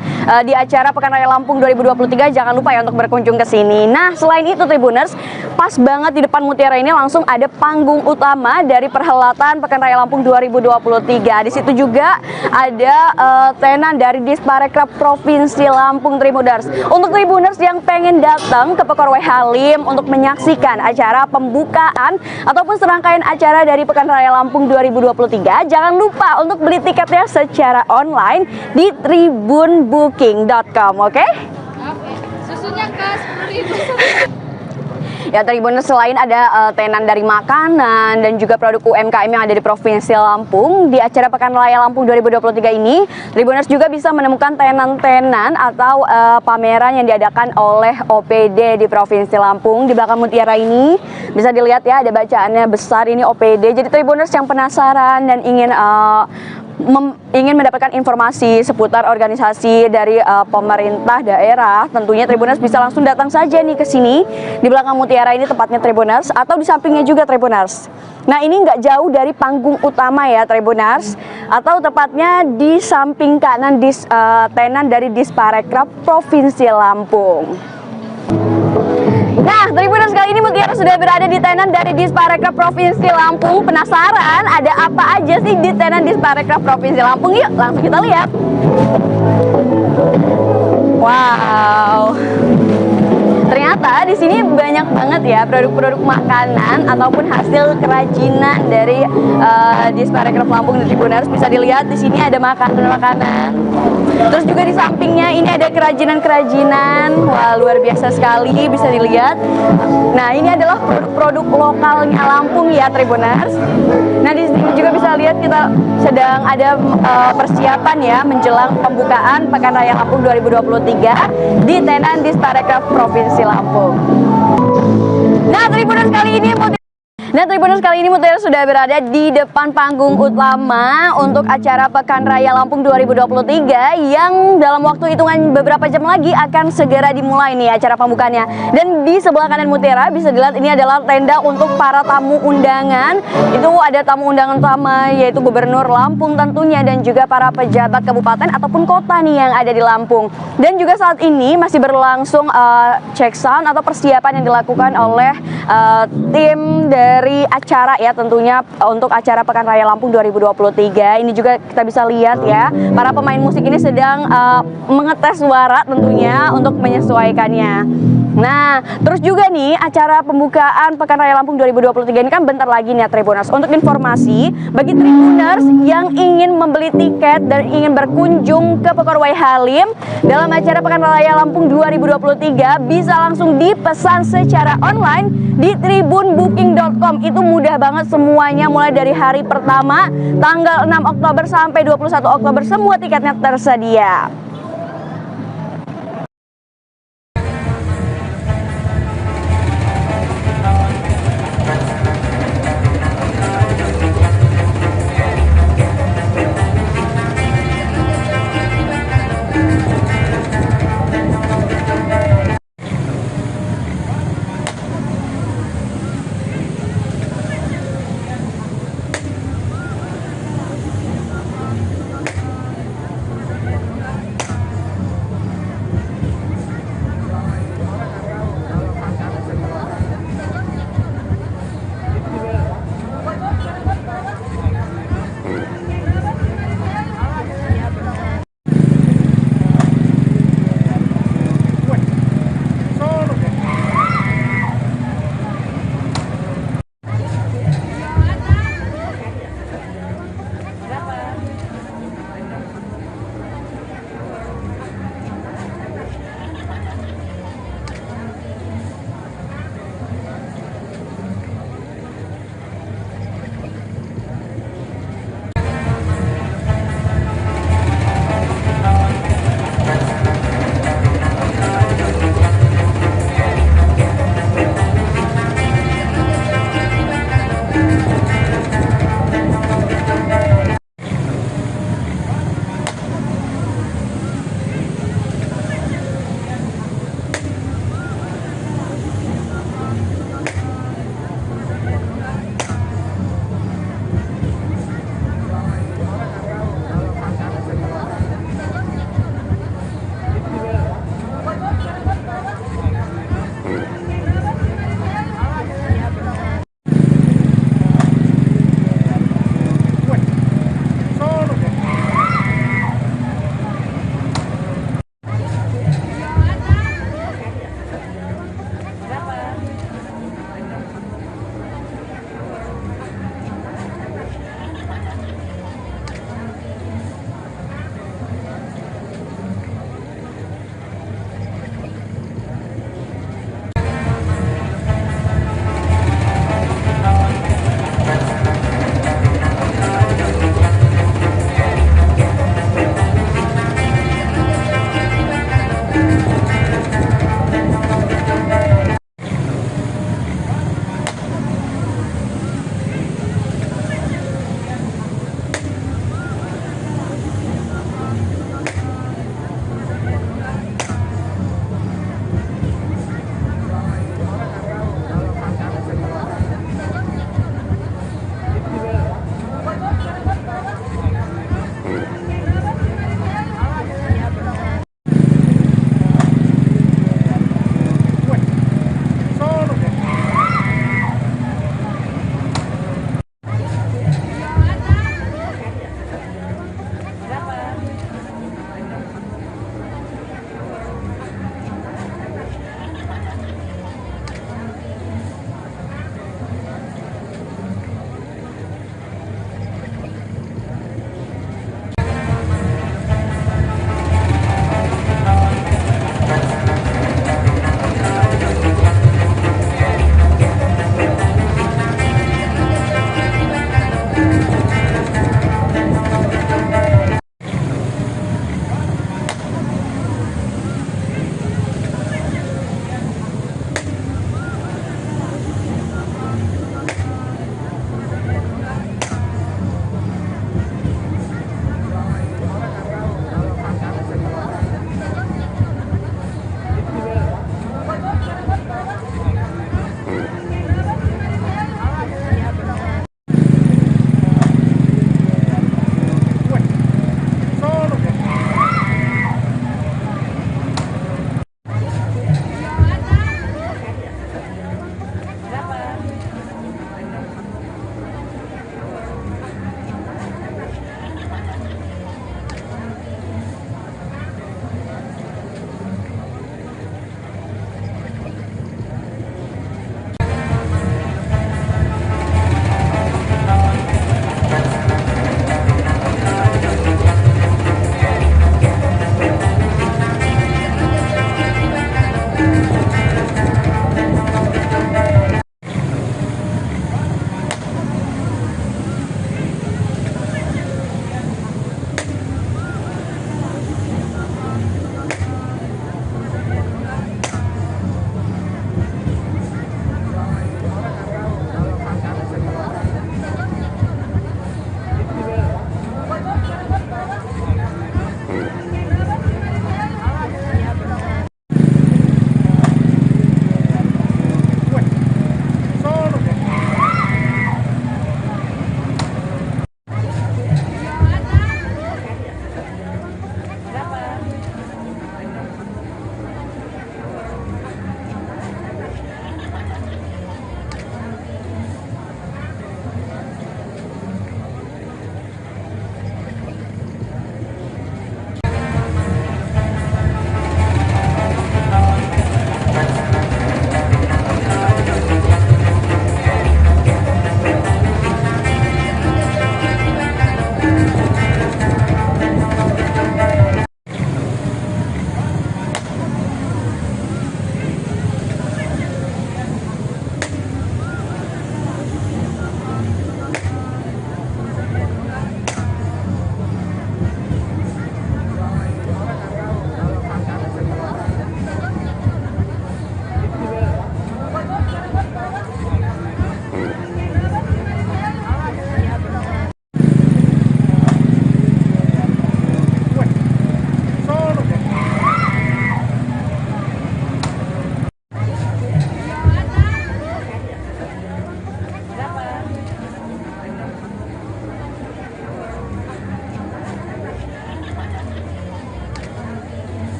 S3: di acara Pekan Raya Lampung 2023, jangan lupa ya untuk berkunjung ke sini. Nah, selain itu Tribuners, pas banget di depan Mutiara ini langsung ada panggung utama dari perhelatan Pekan Raya Lampung 2023. Di situ juga ada tenan dari Disparekraf Provinsi Lampung Tribuners. Untuk Tribuners yang pengen datang ke Pekarwai Halim untuk menyaksikan acara pembukaan ataupun serangkaian acara dari Pekan Raya Lampung 2023, jangan lupa untuk beli tiketnya secara online di tribunbooking.com, oke?
S5: Oke. Susunya ke 10.000.
S3: Ya Tribuners, selain ada tenan dari makanan dan juga produk UMKM yang ada di Provinsi Lampung, di acara Pekan Raya Lampung 2023 ini, Tribuners juga bisa menemukan tenan-tenan atau pameran yang diadakan oleh OPD di Provinsi Lampung. Di belakang Mutiara ini bisa dilihat ya, ada bacaannya besar ini OPD. Jadi Tribuners yang penasaran dan ingin mendapatkan informasi seputar organisasi dari pemerintah daerah, tentunya Tribuners bisa langsung datang saja nih ke sini. Di belakang Mutiara ini tempatnya Tribuners, atau di sampingnya juga Tribuners. Nah, ini nggak jauh dari panggung utama ya Tribuners, atau tepatnya di samping kanan tenan dari Disparekraf Provinsi Lampung. Nah, Tribuners, kali ini Mutiara sudah berada di tenan dari Disparekraf Provinsi Lampung. Penasaran ada apa aja sih di tenan Disparekraf Provinsi Lampung? Yuk, langsung kita lihat. Wow, ternyata ternyata di sini banyak banget ya produk-produk makanan ataupun hasil kerajinan dari Disparekraf Lampung di Tribuners. Bisa dilihat di sini ada makanan-makanan. Terus juga di sampingnya ini ada kerajinan-kerajinan. Wah, luar biasa sekali, bisa dilihat. Nah, ini adalah produk-produk lokalnya Lampung ya Tribuners. Nah, di sini juga bisa lihat kita sedang ada persiapan ya menjelang pembukaan Pekan Raya Lampung 2023 di tenan Disparekraf Provinsi Lampung. Nah, Tribuners kali ini Mutiara sudah berada di depan panggung utama untuk acara Pekan Raya Lampung 2023 yang dalam waktu hitungan beberapa jam lagi akan segera dimulai nih acara pembukaannya. Dan di sebelah kanan Mutiara bisa dilihat ini adalah tenda untuk para tamu undangan. Itu ada tamu undangan utama yaitu Gubernur Lampung tentunya dan juga para pejabat kabupaten ataupun kota nih yang ada di Lampung. Dan juga saat ini masih berlangsung check sound atau persiapan yang dilakukan oleh tim dari acara ya tentunya untuk acara Pekan Raya Lampung 2023. Ini juga kita bisa lihat ya para pemain musik ini sedang mengetes suara tentunya untuk menyesuaikannya. Nah, terus juga nih acara pembukaan Pekan Raya Lampung 2023 ini kan bentar lagi nih ya Tribuners. Untuk informasi bagi Tribuners yang ingin membeli tiket dan ingin berkunjung ke Pekan Raya Halim dalam acara Pekan Raya Lampung 2023 bisa langsung dipesan secara online di tribunbooking.com. Itu mudah banget semuanya mulai dari hari pertama tanggal 6 Oktober sampai 21 Oktober semua tiketnya tersedia.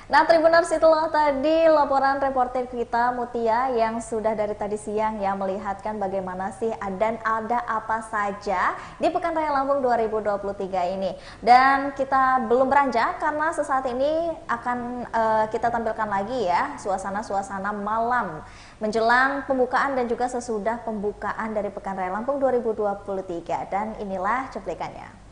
S1: Nah, Tribuners, itulah tadi laporan reporter kita Mutia yang sudah dari tadi siang ya melihatkan bagaimana sih dan ada apa saja di Pekan Raya Lampung 2023 ini. Dan kita belum beranjak karena sesaat ini akan kita tampilkan lagi ya suasana-suasana malam menjelang pembukaan dan juga sesudah pembukaan dari Pekan Raya Lampung 2023. Dan inilah cuplikannya.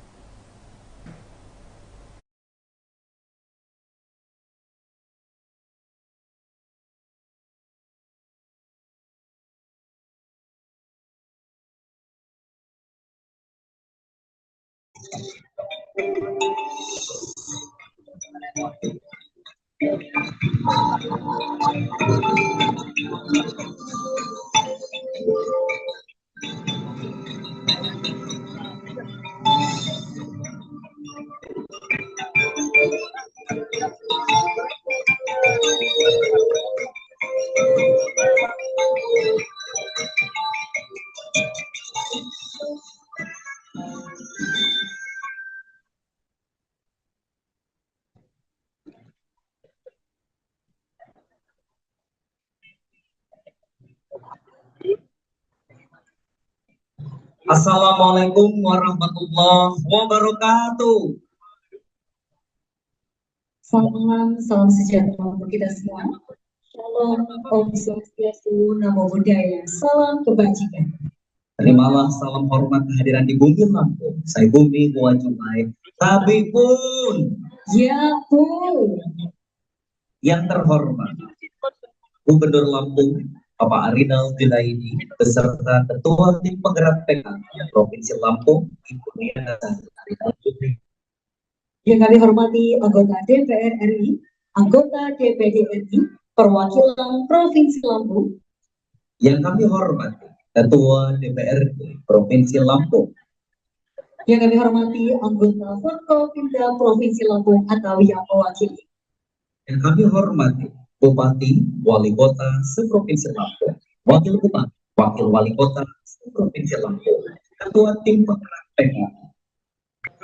S6: Assalamualaikum warahmatullahi wabarakatuh.
S7: Selamat malam, salam sejahtera untuk kita semua. Shalom, Om Swastiastu, Namo Buddhaya, salam kebajikan.
S6: Terimalah salam hormat kehadiran di bumi Lampung. Saya Bumi Wajumai, tapi pun
S7: Ya pun,
S6: yang terhormat Gubernur Lampung Bapak Arinal Junaidi beserta Ketua Tim Penggerak PKK Provinsi Lampung Ibu Riana Arinal Junaidi.
S7: yang kami hormati anggota DPR RI, anggota DPD RI, perwakilan Provinsi Lampung.
S6: Yang kami hormati Ketua DPRD Provinsi Lampung.
S7: Yang kami hormati anggota Forkopimda Provinsi Lampung atau yang mewakili.
S6: Yang kami hormati Bupati, Wali Kota seprovinsi Lampung, Wakil Bupati, Wakil Wali Kota seprovinsi Lampung, Ketua Tim Penggerak PKK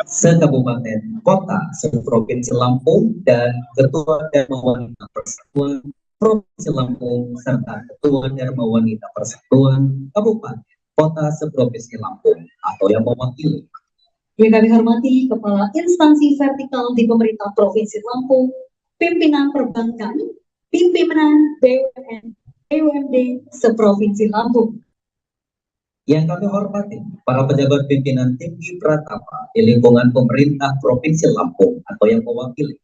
S6: sekabupaten kota seprovinsi Lampung dan Ketua Dharma Wanita Persatuan Provinsi Lampung serta Ketua Dharma Wanita Persatuan Kabupaten Kota seprovinsi Lampung atau yang mewakili.
S7: Yang kami hormati Kepala Instansi Vertikal di Pemerintah Provinsi Lampung, Pimpinan Perbankan, Pimpinan BUMN, BUMD seprovinsi Lampung.
S6: Yang kami hormati para pejabat pimpinan tinggi Pratama di lingkungan pemerintah Provinsi Lampung atau yang mewakili.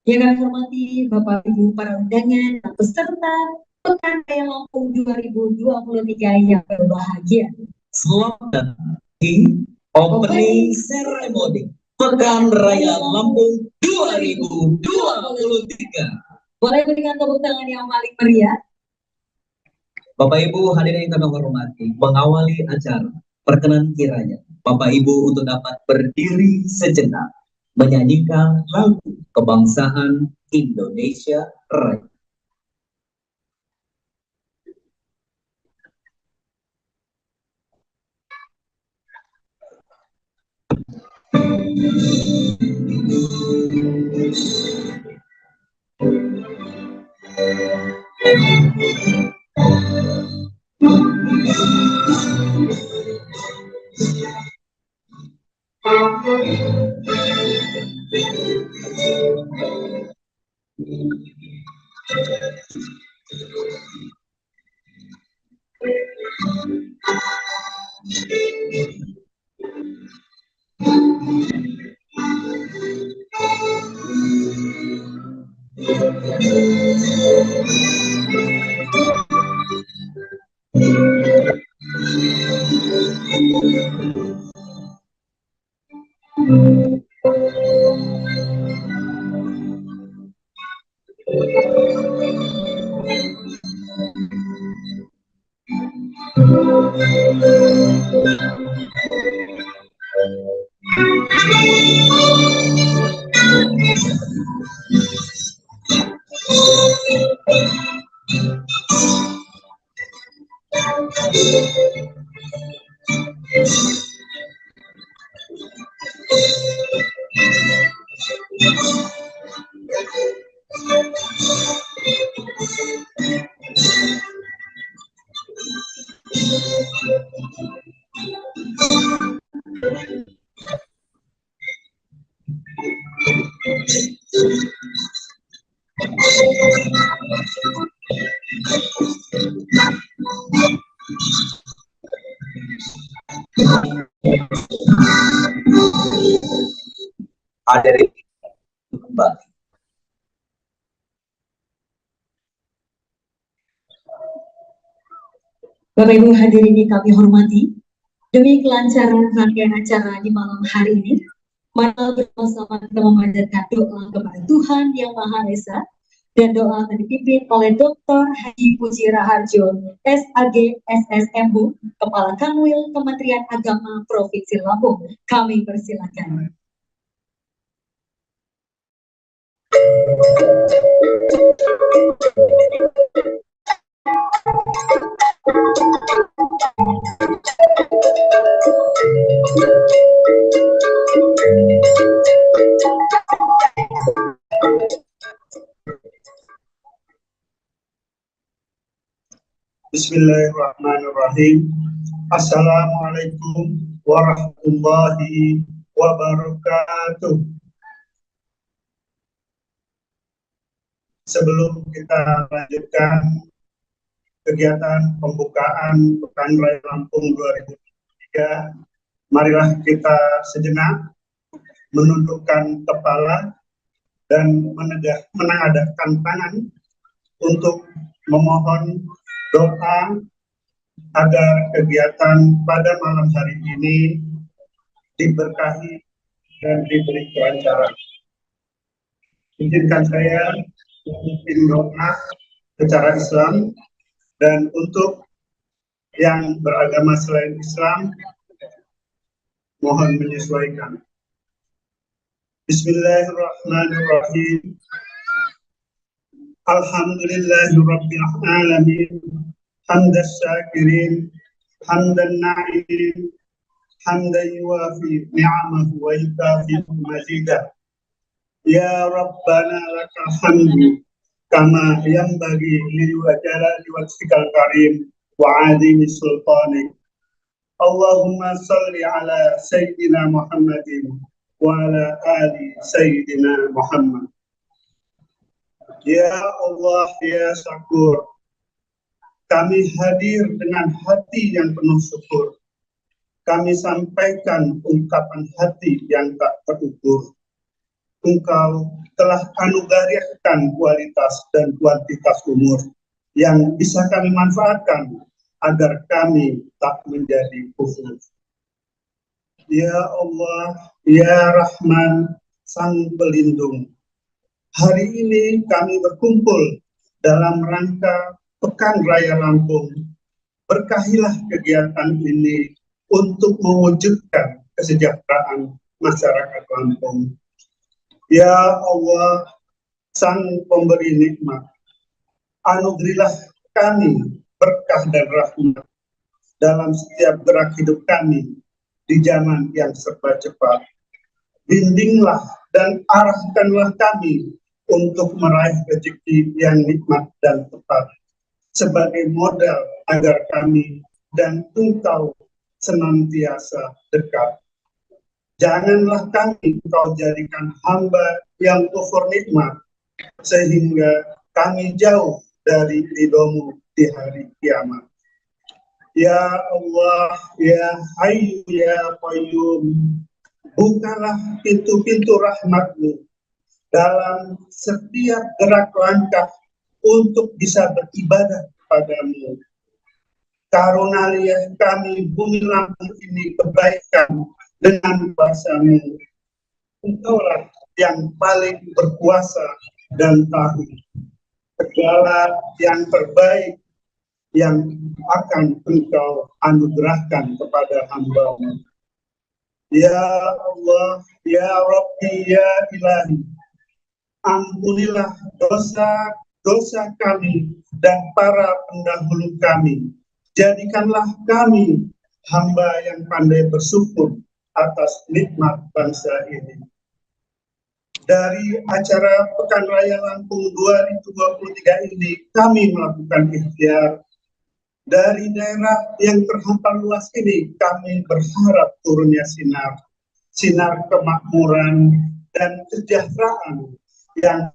S7: Yang kami hormati Bapak Ibu para undangan dan peserta Pekan Raya Lampung 2023 yang berbahagia.
S6: Selamat datang di Opening Ceremony Pekan Raya Lampung 2023.
S7: Boleh berikan tepuk tangan yang paling meriah.
S6: Bapak Ibu hadirin yang kami hormati, mengawali acara, perkenan kiranya Bapak Ibu untuk dapat berdiri sejenak, menyanyikan lagu kebangsaan Indonesia Raya. Hadirin kembali.
S7: Bapak Ibu hadirin yang kami hormati, demi kelancaran rangkaian acara di malam hari ini, mari bersama-sama kita memanjatkan doa kepada Tuhan Yang Maha Esa, dan doa akan dipimpin oleh Dr. Haji Puji Raharjo, SAG SSMU, Kepala Kanwil Kementerian Agama Provinsi Lampung. Kami persilakan.
S8: Bismillahirrahmanirrahim. Assalamualaikum warahmatullahi wabarakatuh. Sebelum kita lanjutkan kegiatan pembukaan Pekan Raya Lampung 2023, marilah kita sejenak menundukkan kepala dan menengadahkan tangan untuk memohon doa agar kegiatan pada malam hari ini diberkahi dan diberi kelancaran. Izinkan saya memimpin doa secara Islam, dan untuk yang beragama selain Islam mohon menyesuaikan. Bismillahirrahmanirrahim. Alhamdulillahirabbil alamin. Hamdas syakirin, hamdan na'imin, hamdan yuwafi ni'amahu wa yukafi mazidah. Ya Rabbana lakal hamdu kama yanbaghi li jalali wajhikal karim wa 'azimi sultanik. Allahumma salli ala sayyidina Muhammadin wa ala ali sayyidina Muhammad. Ya Allah, ya Syakur, kami hadir dengan hati yang penuh syukur. Kami sampaikan ungkapan hati yang tak terukur. Engkau telah anugerahkan kualitas dan kuantitas umur yang bisa kami manfaatkan agar kami tak menjadi kufur. Ya Allah, ya Rahman, Sang Pelindung, hari ini kami berkumpul dalam rangka Pekan Raya Lampung. Berkahilah kegiatan ini untuk mewujudkan kesejahteraan masyarakat Lampung. Ya Allah, Sang Pemberi Nikmat, anugerilah kami berkah dan rahmat dalam setiap gerak hidup kami di zaman yang serba cepat. Bimbinglah dan arahkanlah kami untuk meraih rezeki yang nikmat dan tepat, sebagai modal agar kami dan Engkau senantiasa dekat. Janganlah kami Engkau jadikan hamba yang kufur nikmat, sehingga kami jauh dari ridho-Mu di hari kiamat. Ya Allah, ya Hayyu ya Qayyum, bukalah pintu-pintu rahmat-Mu dalam setiap gerak langkah untuk bisa beribadah kepadamu. Karunialah kami bumi Lampung ini kebaikan dengan kuasa-Mu. Engkaulah yang paling berkuasa dan tahu segala yang terbaik yang akan Engkau anugerahkan kepada hamba-Mu. Ya Allah, ya Rabbi, ya Ilahi, ampunilah dosa kami dan para pendahulu kami. Jadikanlah kami hamba yang pandai bersyukur atas nikmat bangsa ini. Dari acara Pekan Raya Lampung 2023 ini, kami melakukan ikhtiar. Dari daerah yang terhampar luas ini, kami berharap turunnya sinar kemakmuran dan kesejahteraan yang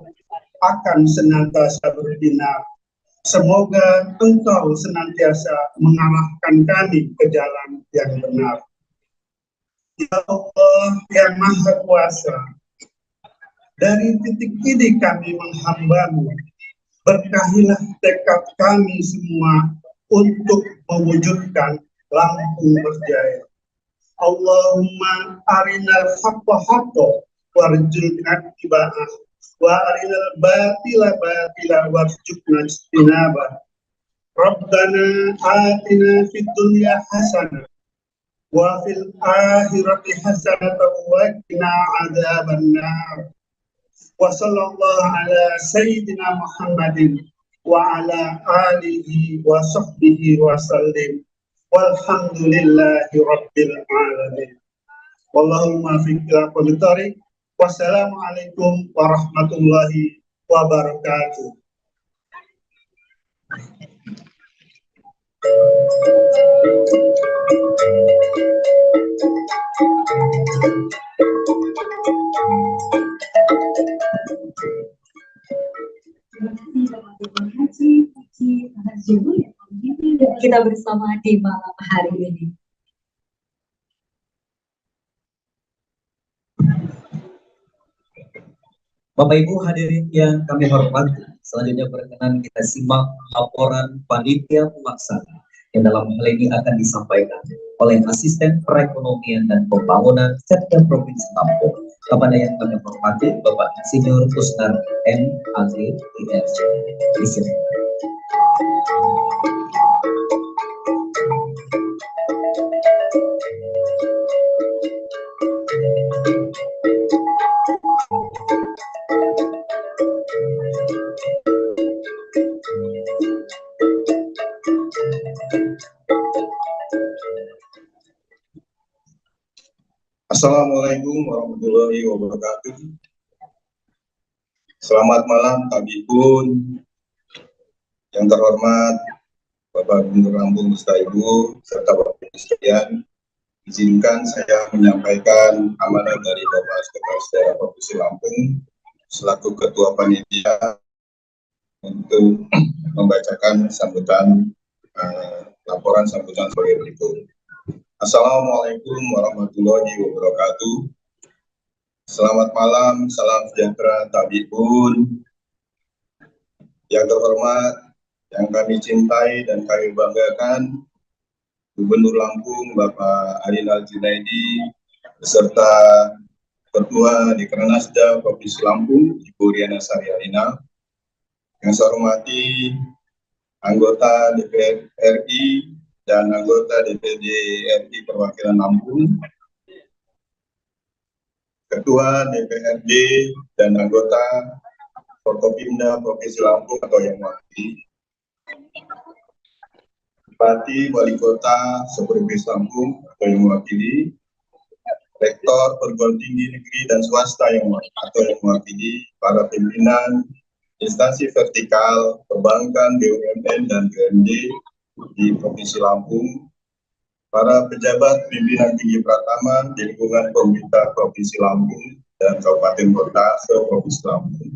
S8: akan senantiasa berbinar. Semoga Engkau senantiasa mengarahkan kami ke jalan yang benar. Ya Allah yang Maha Kuasa, dari titik ini kami menghambamu. Berkahilah tekad kami semua untuk mewujudkan Lampung Berjaya. Allahumma arinal haqqa haqqa warzuqna ittiba'ah wa arinal batila batila warzuqna ijtinabah. Rabbana atina fid dunya hasanah wa fil akhirati hasanah wa qina adzabannar. Wa sallallahu ala sayyidina Muhammadin wa ala alihi wa sahbihi wa sallim. Walhamdulillahi rabbil alamin. Wallahumma fiq ila kulli thariq. Wassalamualaikum warahmatullahi wabarakatuh.
S7: Kita bersama di malam hari ini.
S6: Bapak Ibu hadirin yang kami hormati, selanjutnya berkenan kita simak laporan panitia pelaksana yang dalam hal ini akan disampaikan oleh Asisten Perekonomian dan Pembangunan Setda Provinsi Lampung kepada yang kami hormati Bapak Insinyur Kusnar M.Ag. IS.
S9: Assalamualaikum warahmatullahi wabarakatuh. Selamat malam Tabibun, yang terhormat Bapak Gubernur Lampung beserta Ibu serta Bapak Ibu sekalian. Izinkan saya menyampaikan amanat dari Bapak Sekretaris Daerah Provinsi Lampung selaku Ketua Panitia untuk membacakan sambutan laporan sambutan sebagai berikut. Assalamualaikum warahmatullahi wabarakatuh. Selamat malam, salam sejahtera Tabibun. Yang terhormat, yang kami cintai dan kami banggakan, Gubernur Lampung Bapak Arinal Junaidi beserta Ketua Dikranasda Provinsi Lampung Ibu Riana Sari Alina. Yang saya hormati anggota DPR RI dan anggota DPD RI Perwakilan Lampung, Ketua DPRD dan anggota Forkopimda Provinsi Lampung atau yang mewakili, Bupati, Wali Kota Seprovinsi Lampung atau yang mewakili, Rektor Perguruan Tinggi Negeri dan Swasta yang mewakili, para pimpinan instansi vertikal, perbankan, BUMN dan BUMD di Provinsi Lampung, para pejabat pimpinan tinggi Pratama di lingkungan pemerintah Provinsi Lampung dan Kabupaten Kota se-Provinsi Lampung,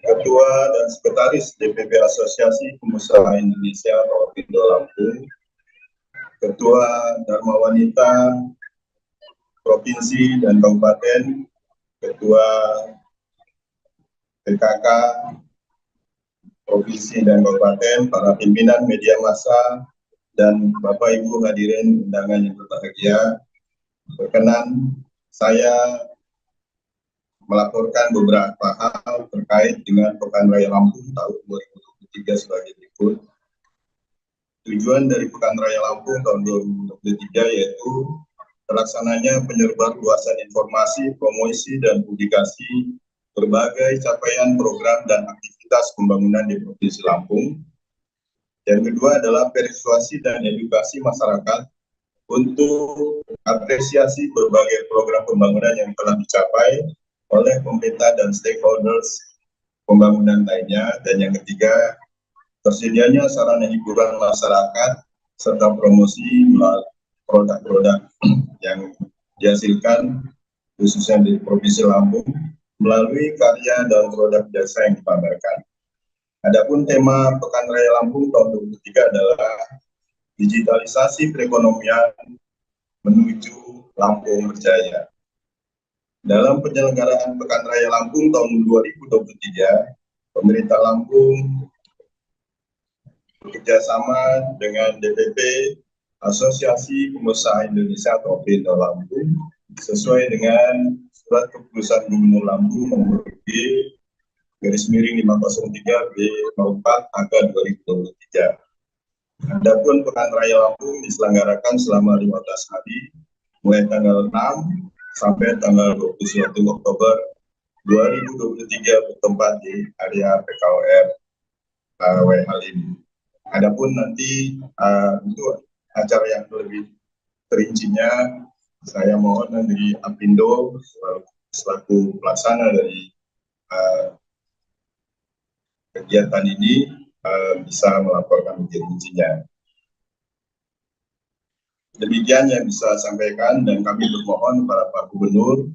S9: Ketua dan Sekretaris DPP Asosiasi Pengusaha Indonesia Provinsi Lampung, Ketua Dharma Wanita Provinsi dan Kabupaten, Ketua PKK Provinsi dan Kabupaten, para pimpinan media massa, dan Bapak Ibu hadirin undangan yang berbahagia. Berkenan saya melaporkan beberapa hal terkait dengan Pekan Raya Lampung tahun 2023 sebagai berikut. Tujuan dari Pekan Raya Lampung tahun 2023 yaitu terlaksananya penyerbarluasan informasi, promosi, dan publikasi berbagai capaian program dan aktivitas pembangunan di Provinsi Lampung. Yang kedua adalah persuasi dan edukasi masyarakat untuk apresiasi berbagai program pembangunan yang telah dicapai oleh pemerintah dan stakeholders pembangunan lainnya. Dan yang ketiga, tersedianya sarana hiburan masyarakat serta promosi melalui produk-produk yang dihasilkan khususnya di Provinsi Lampung melalui karya dan produk jasa yang dipamerkan. Adapun tema Pekan Raya Lampung tahun 2023 adalah digitalisasi perekonomian menuju Lampung Berjaya. Dalam penyelenggaraan Pekan Raya Lampung tahun 2023, pemerintah Lampung bekerjasama dengan DPP Asosiasi Pengusaha Indonesia atau Apindo Lampung sesuai dengan Surat Keputusan Gubernur Lampung nomor B/503/B04 AK 2023. Adapun Pekan Raya Lampung diselenggarakan selama 15 hari, mulai tanggal 6 sampai tanggal 21 Oktober 2023 bertempat di area PKOR Wai Halim. Adapun nanti untuk acara yang lebih perincinya, saya mohon dari Apindo selaku pelaksana dari kegiatan ini bisa melaporkan perincinya. Demikian yang bisa sampaikan, dan kami bermohon para Pak Gubernur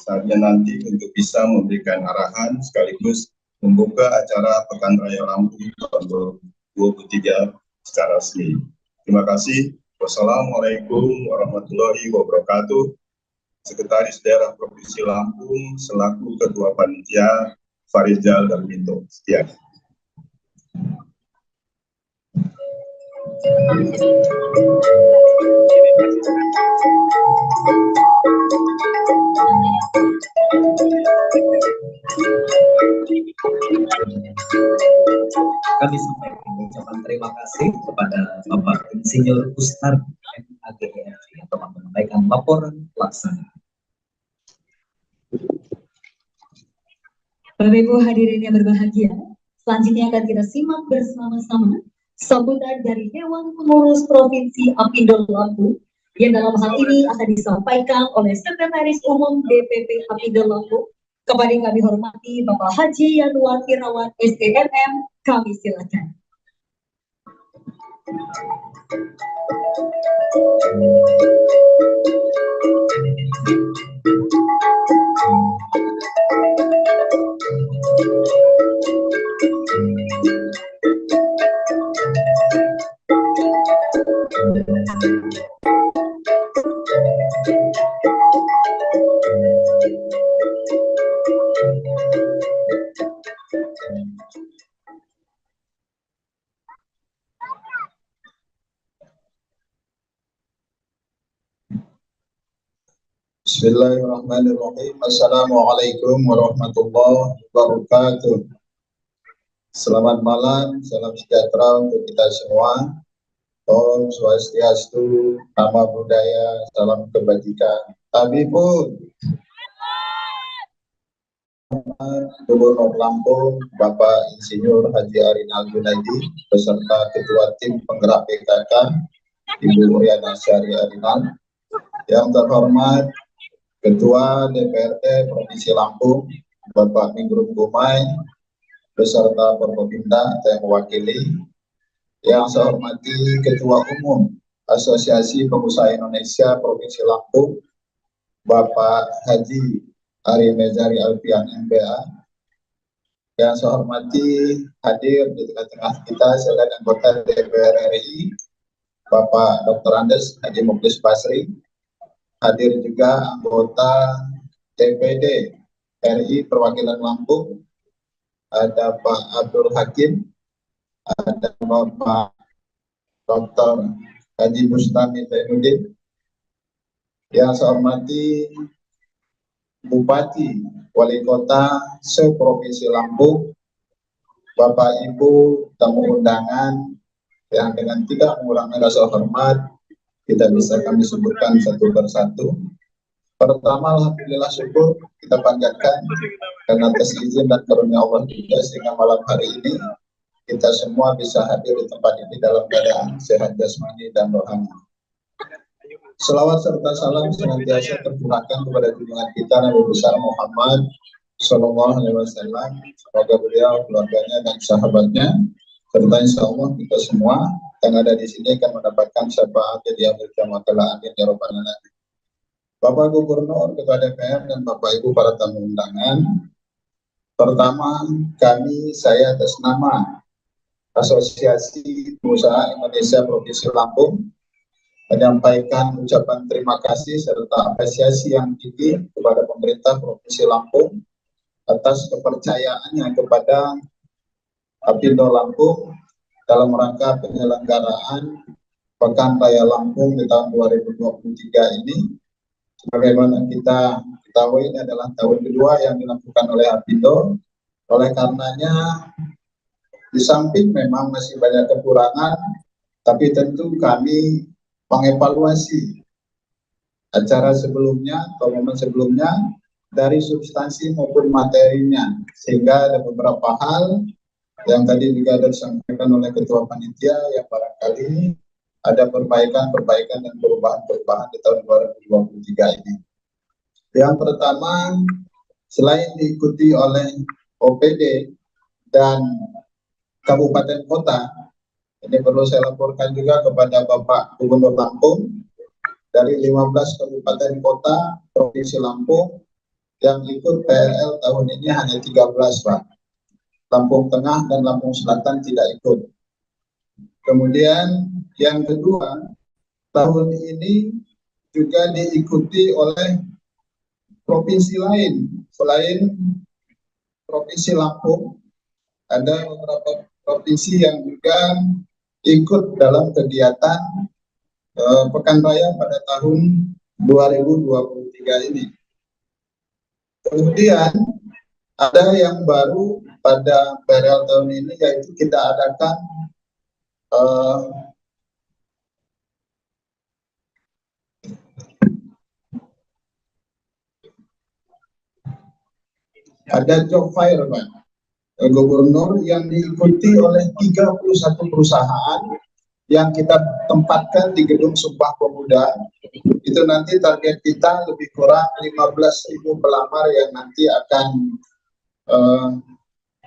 S9: saatnya nanti untuk bisa memberikan arahan sekaligus membuka acara Pekan Raya Lampung tahun 2023 secara resmi. Terima kasih. Wassalamualaikum warahmatullahi wabarakatuh. Sekretaris Daerah Provinsi Lampung selaku Ketua Panitia Farizal Darminto. Sekian.
S6: Kami sampaikan ucapan terima kasih kepada Bapak Insinyur Ustar MAGRI yang telah menyampaikan laporan pelaksana.
S7: Bapak Ibu hadirin yang berbahagia, selanjutnya akan kita simak bersama-sama sambutan dari Dewan Pengurus Provinsi Apindo Lampung yang dalam hal ini akan disampaikan oleh Sekretaris Umum DPP Apindo Lampung. Kepada yang kami hormati Bapak Haji Yanuar Irawan SDMM, kami silakan.
S9: Bismillahirrahmanirrahim. Assalamualaikum warahmatullahi wabarakatuh. Selamat malam, salam sejahtera untuk kita semua. Om Swastiastu, Nama Budaya, salam kebajikan. Tabibun. Gubernur Lampung, Bapak Insinyur Haji Arinal Junaidi, beserta Ketua Tim Penggerak PKK, Ibu Riana Syari Arinal. Yang terhormat Ketua DPRD Provinsi Lampung, Bapak Mingrum Gumai, beserta Forkopimda yang mewakili. Yang saya hormati Ketua Umum Asosiasi Pengusaha Indonesia Provinsi Lampung, Bapak Haji Ari Mezari Alfian MBA. Yang saya hormati hadir di tengah-tengah kita selain anggota DPR RI, Bapak Dr. Andes Haji Mukhlis Basri. Hadir juga anggota DPD RI Perwakilan Lampung, ada Pak Abdul Hakim, ada Bapak Dr. Haji Bustami Zainuddin. Yang saya hormati Bupati Wali Kota se-Provinsi Lampung, Bapak Ibu tamu undangan yang dengan tidak mengurangi rasa hormat tidak bisa kami sebutkan satu persatu. Pertama, alhamdulillah syukur kita panjatkan karena atas izin dan karunia Allah juga sehingga malam hari ini kita semua bisa hadir di tempat ini dalam keadaan sehat jasmani dan rohani. Selawat serta salam senantiasa tercurahkan kepada junjungan kita Nabi besar Muhammad Sallallahu Alaihi Wasallam. Semoga beliau, keluarganya dan sahabatnya serta insya Allah kita semua yang ada di sini akan mendapatkan syafaat di akhir kiamat kelak. Amin ya rabbal alamin. Bapak Gubernur, Ketua DPR, dan Bapak Ibu para tamu undangan. Pertama, saya atas nama Asosiasi Pengusaha Indonesia Provinsi Lampung menyampaikan ucapan terima kasih serta apresiasi yang tinggi kepada pemerintah Provinsi Lampung atas kepercayaannya kepada Apindo Lampung dalam rangka penyelenggaraan Pekan Raya Lampung di tahun 2023 ini. Sebagaimana kita ketahui, ini adalah tahun kedua yang dilakukan oleh Apindo. Oleh karenanya, di samping memang masih banyak kekurangan, tapi tentu kami mengevaluasi acara sebelumnya atau momen sebelumnya dari substansi maupun materinya, sehingga ada beberapa hal yang tadi juga ada disampaikan oleh Ketua Panitia yang barangkali ada perbaikan dan perubahan-perubahan di tahun 2023 ini. Yang pertama, selain diikuti oleh OPD dan kabupaten kota, ini perlu saya laporkan juga kepada Bapak Gubernur Lampung, dari 15 kabupaten kota Provinsi Lampung yang ikut PRL tahun ini hanya 13, Pak. Lampung Tengah dan Lampung Selatan tidak ikut. Kemudian yang kedua, tahun ini juga diikuti oleh provinsi lain. Selain Provinsi Lampung, ada beberapa provinsi yang juga ikut dalam kegiatan Pekan Raya pada tahun 2023 ini. Kemudian ada yang baru pada PRL tahun ini, yaitu kita adakan ada job fair, Pak Gubernur, yang diikuti oleh 31 perusahaan yang kita tempatkan di Gedung Sumpah Pemuda. Itu nanti target kita lebih kurang 15.000 pelamar yang nanti akan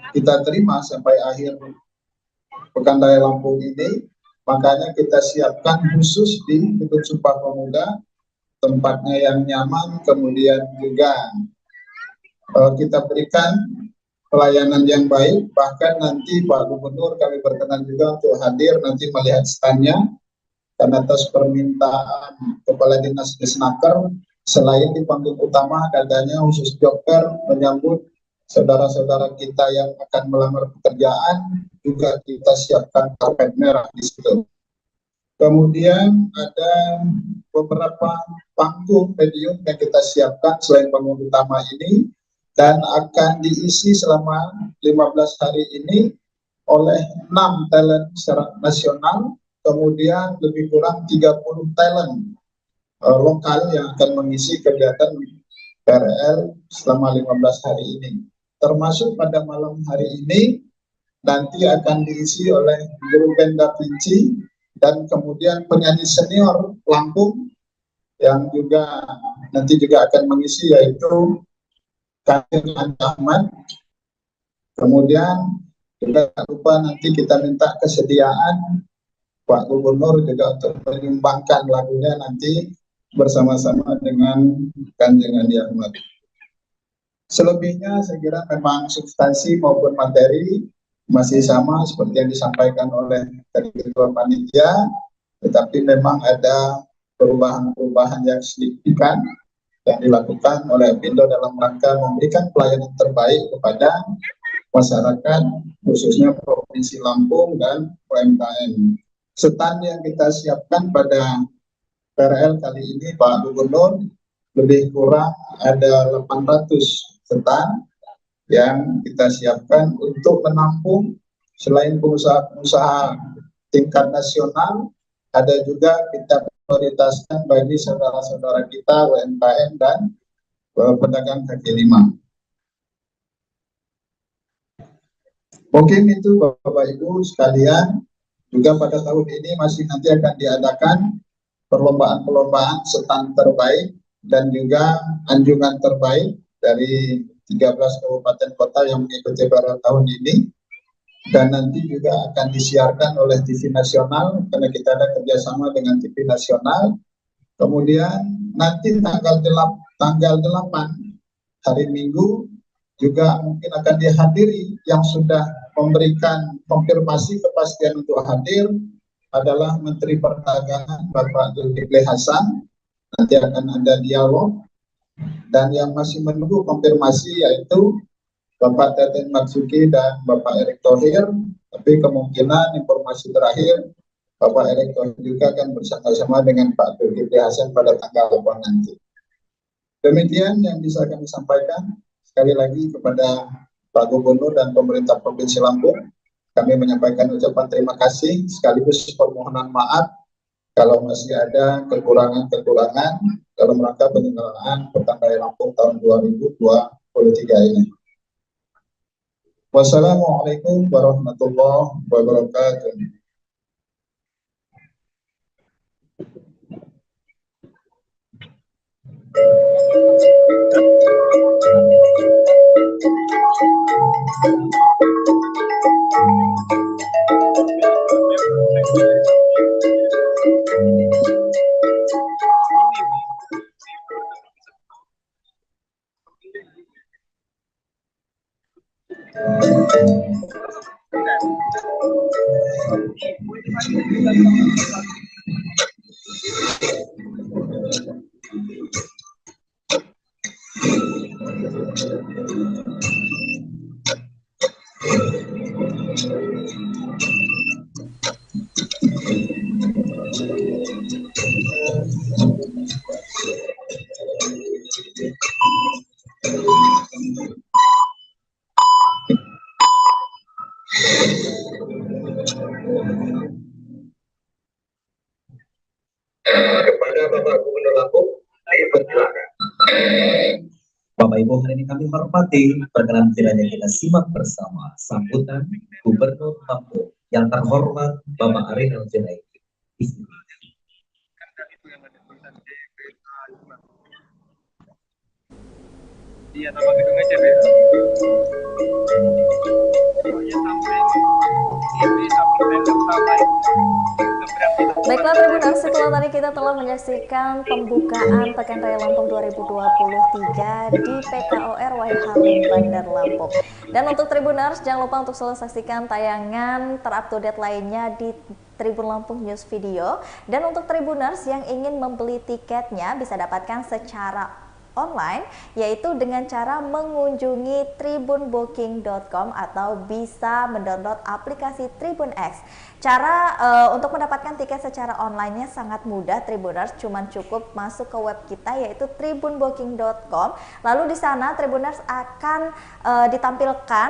S9: kita terima sampai akhir Pekan Raya Lampung ini. Makanya kita siapkan khusus di Gedung Sumpah Pemuda, tempatnya yang nyaman, kemudian juga kita berikan pelayanan yang baik. Bahkan nanti Pak Gubernur kami berkenan juga untuk hadir nanti melihat standnya, karena atas permintaan Kepala Dinas Disnaker, selain di panggung utama katanya khusus joker menyambut saudara-saudara kita yang akan melamar pekerjaan, juga kita siapkan karpet merah di situ. Kemudian ada beberapa panggung podium yang kita siapkan selain panggung utama ini, dan akan diisi selama 15 hari ini oleh 6 talent secara nasional, kemudian lebih kurang 30 talent lokal yang akan mengisi kegiatan PRL selama 15 hari ini. Termasuk pada malam hari ini nanti akan diisi oleh grup band Da Vinci dan kemudian penyanyi senior Lampung yang juga nanti juga akan mengisi, yaitu Kadir Ahmad. Kemudian tidak lupa nanti kita minta kesediaan Pak Gubernur juga untuk menyumbangkan lagunya nanti bersama-sama dengan Kanjeng Andi Ahmad. Selebihnya saya kira memang substansi maupun materi masih sama seperti yang disampaikan oleh tadi Ketua Panitia, tetapi memang ada perubahan-perubahan yang signifikan yang dilakukan oleh Apindo dalam rangka memberikan pelayanan terbaik kepada masyarakat, khususnya Provinsi Lampung dan UMKM. Stand yang kita siapkan pada PRL kali ini, Pak Gubernur, lebih kurang ada 800 stand yang kita siapkan untuk menampung selain pengusaha-pengusaha tingkat nasional, ada juga kita prioritaskan bagi saudara-saudara kita UMKM dan pedagang kaki lima. Mungkin itu Bapak Ibu sekalian. Juga pada tahun ini masih nanti akan diadakan perlombaan-perlombaan stand terbaik dan juga anjungan terbaik dari 13 kabupaten kota yang mengikuti pada tahun ini, dan nanti juga akan disiarkan oleh TV nasional karena kita ada kerjasama dengan TV nasional. Kemudian
S10: nanti tanggal 8 hari Minggu juga mungkin akan dihadiri. Yang sudah memberikan konfirmasi kepastian untuk hadir adalah Menteri Perdagangan Bapak Zulkifli Hasan. Nanti akan ada dialog. Dan yang masih menunggu konfirmasi yaitu Bapak Teten Matsuki dan Bapak Erick Thohir. Tapi kemungkinan informasi terakhir Bapak Erick Thohir juga akan bersama-sama dengan Pak Zulkifli Hasan pada tanggal 8 nanti. Demikian yang bisa kami sampaikan. Sekali lagi kepada Pak Gubernur dan pemerintah Provinsi Lampung, kami menyampaikan ucapan terima kasih sekaligus permohonan maaf kalau masih ada kekurangan-kekurangan dalam rangka penyelenggaraan Pekan Raya Lampung tahun 2023 ini. Wassalamualaikum warahmatullahi wabarakatuh.
S6: Kepada Bapak Gubernur Lampung, dipersilakan. Bapak Ibu, hari ini kami hormati, perkenan kiranya kita simak bersama sambutan Gubernur Lampung yang terhormat Bapak Arinal Junaidi.
S2: Iya, nama gedung aja deh.
S1: Baiklah Tribuners, setelah tadi kita telah menyaksikan pembukaan Pekan Raya Lampung 2023 di PKOR Wahid Halim Bandar Lampung. Dan untuk Tribuners, jangan lupa untuk selalu saksikan tayangan terupdate lainnya di Tribun Lampung News Video. Dan untuk Tribuners yang ingin membeli tiketnya bisa dapatkan secara online, yaitu dengan cara mengunjungi tribunbooking.com atau bisa mendownload aplikasi Tribun X. Cara untuk mendapatkan tiket secara online-nya sangat mudah Tribuners, cuman cukup masuk ke web kita yaitu tribunbooking.com. Lalu di sana Tribuners akan ditampilkan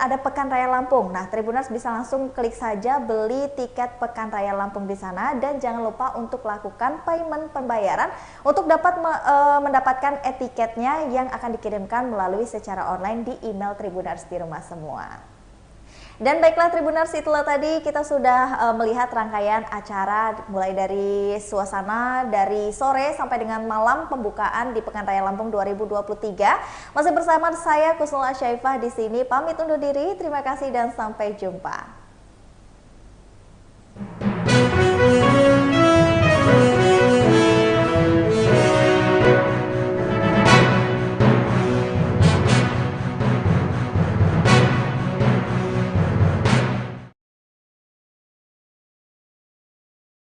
S1: ada Pekan Raya Lampung. Nah, Tribuners bisa langsung klik saja beli tiket Pekan Raya Lampung di sana, dan jangan lupa untuk lakukan payment pembayaran untuk dapat mendapatkan etiketnya yang akan dikirimkan melalui secara online di email Tribuners di rumah semua. Dan baiklah Tribuners, itulah tadi kita sudah melihat rangkaian acara mulai dari suasana dari sore sampai dengan malam pembukaan di Pekan Raya Lampung 2023. Masih bersama saya Kusnul Asyaifah di sini, pamit undur diri. Terima kasih dan sampai jumpa.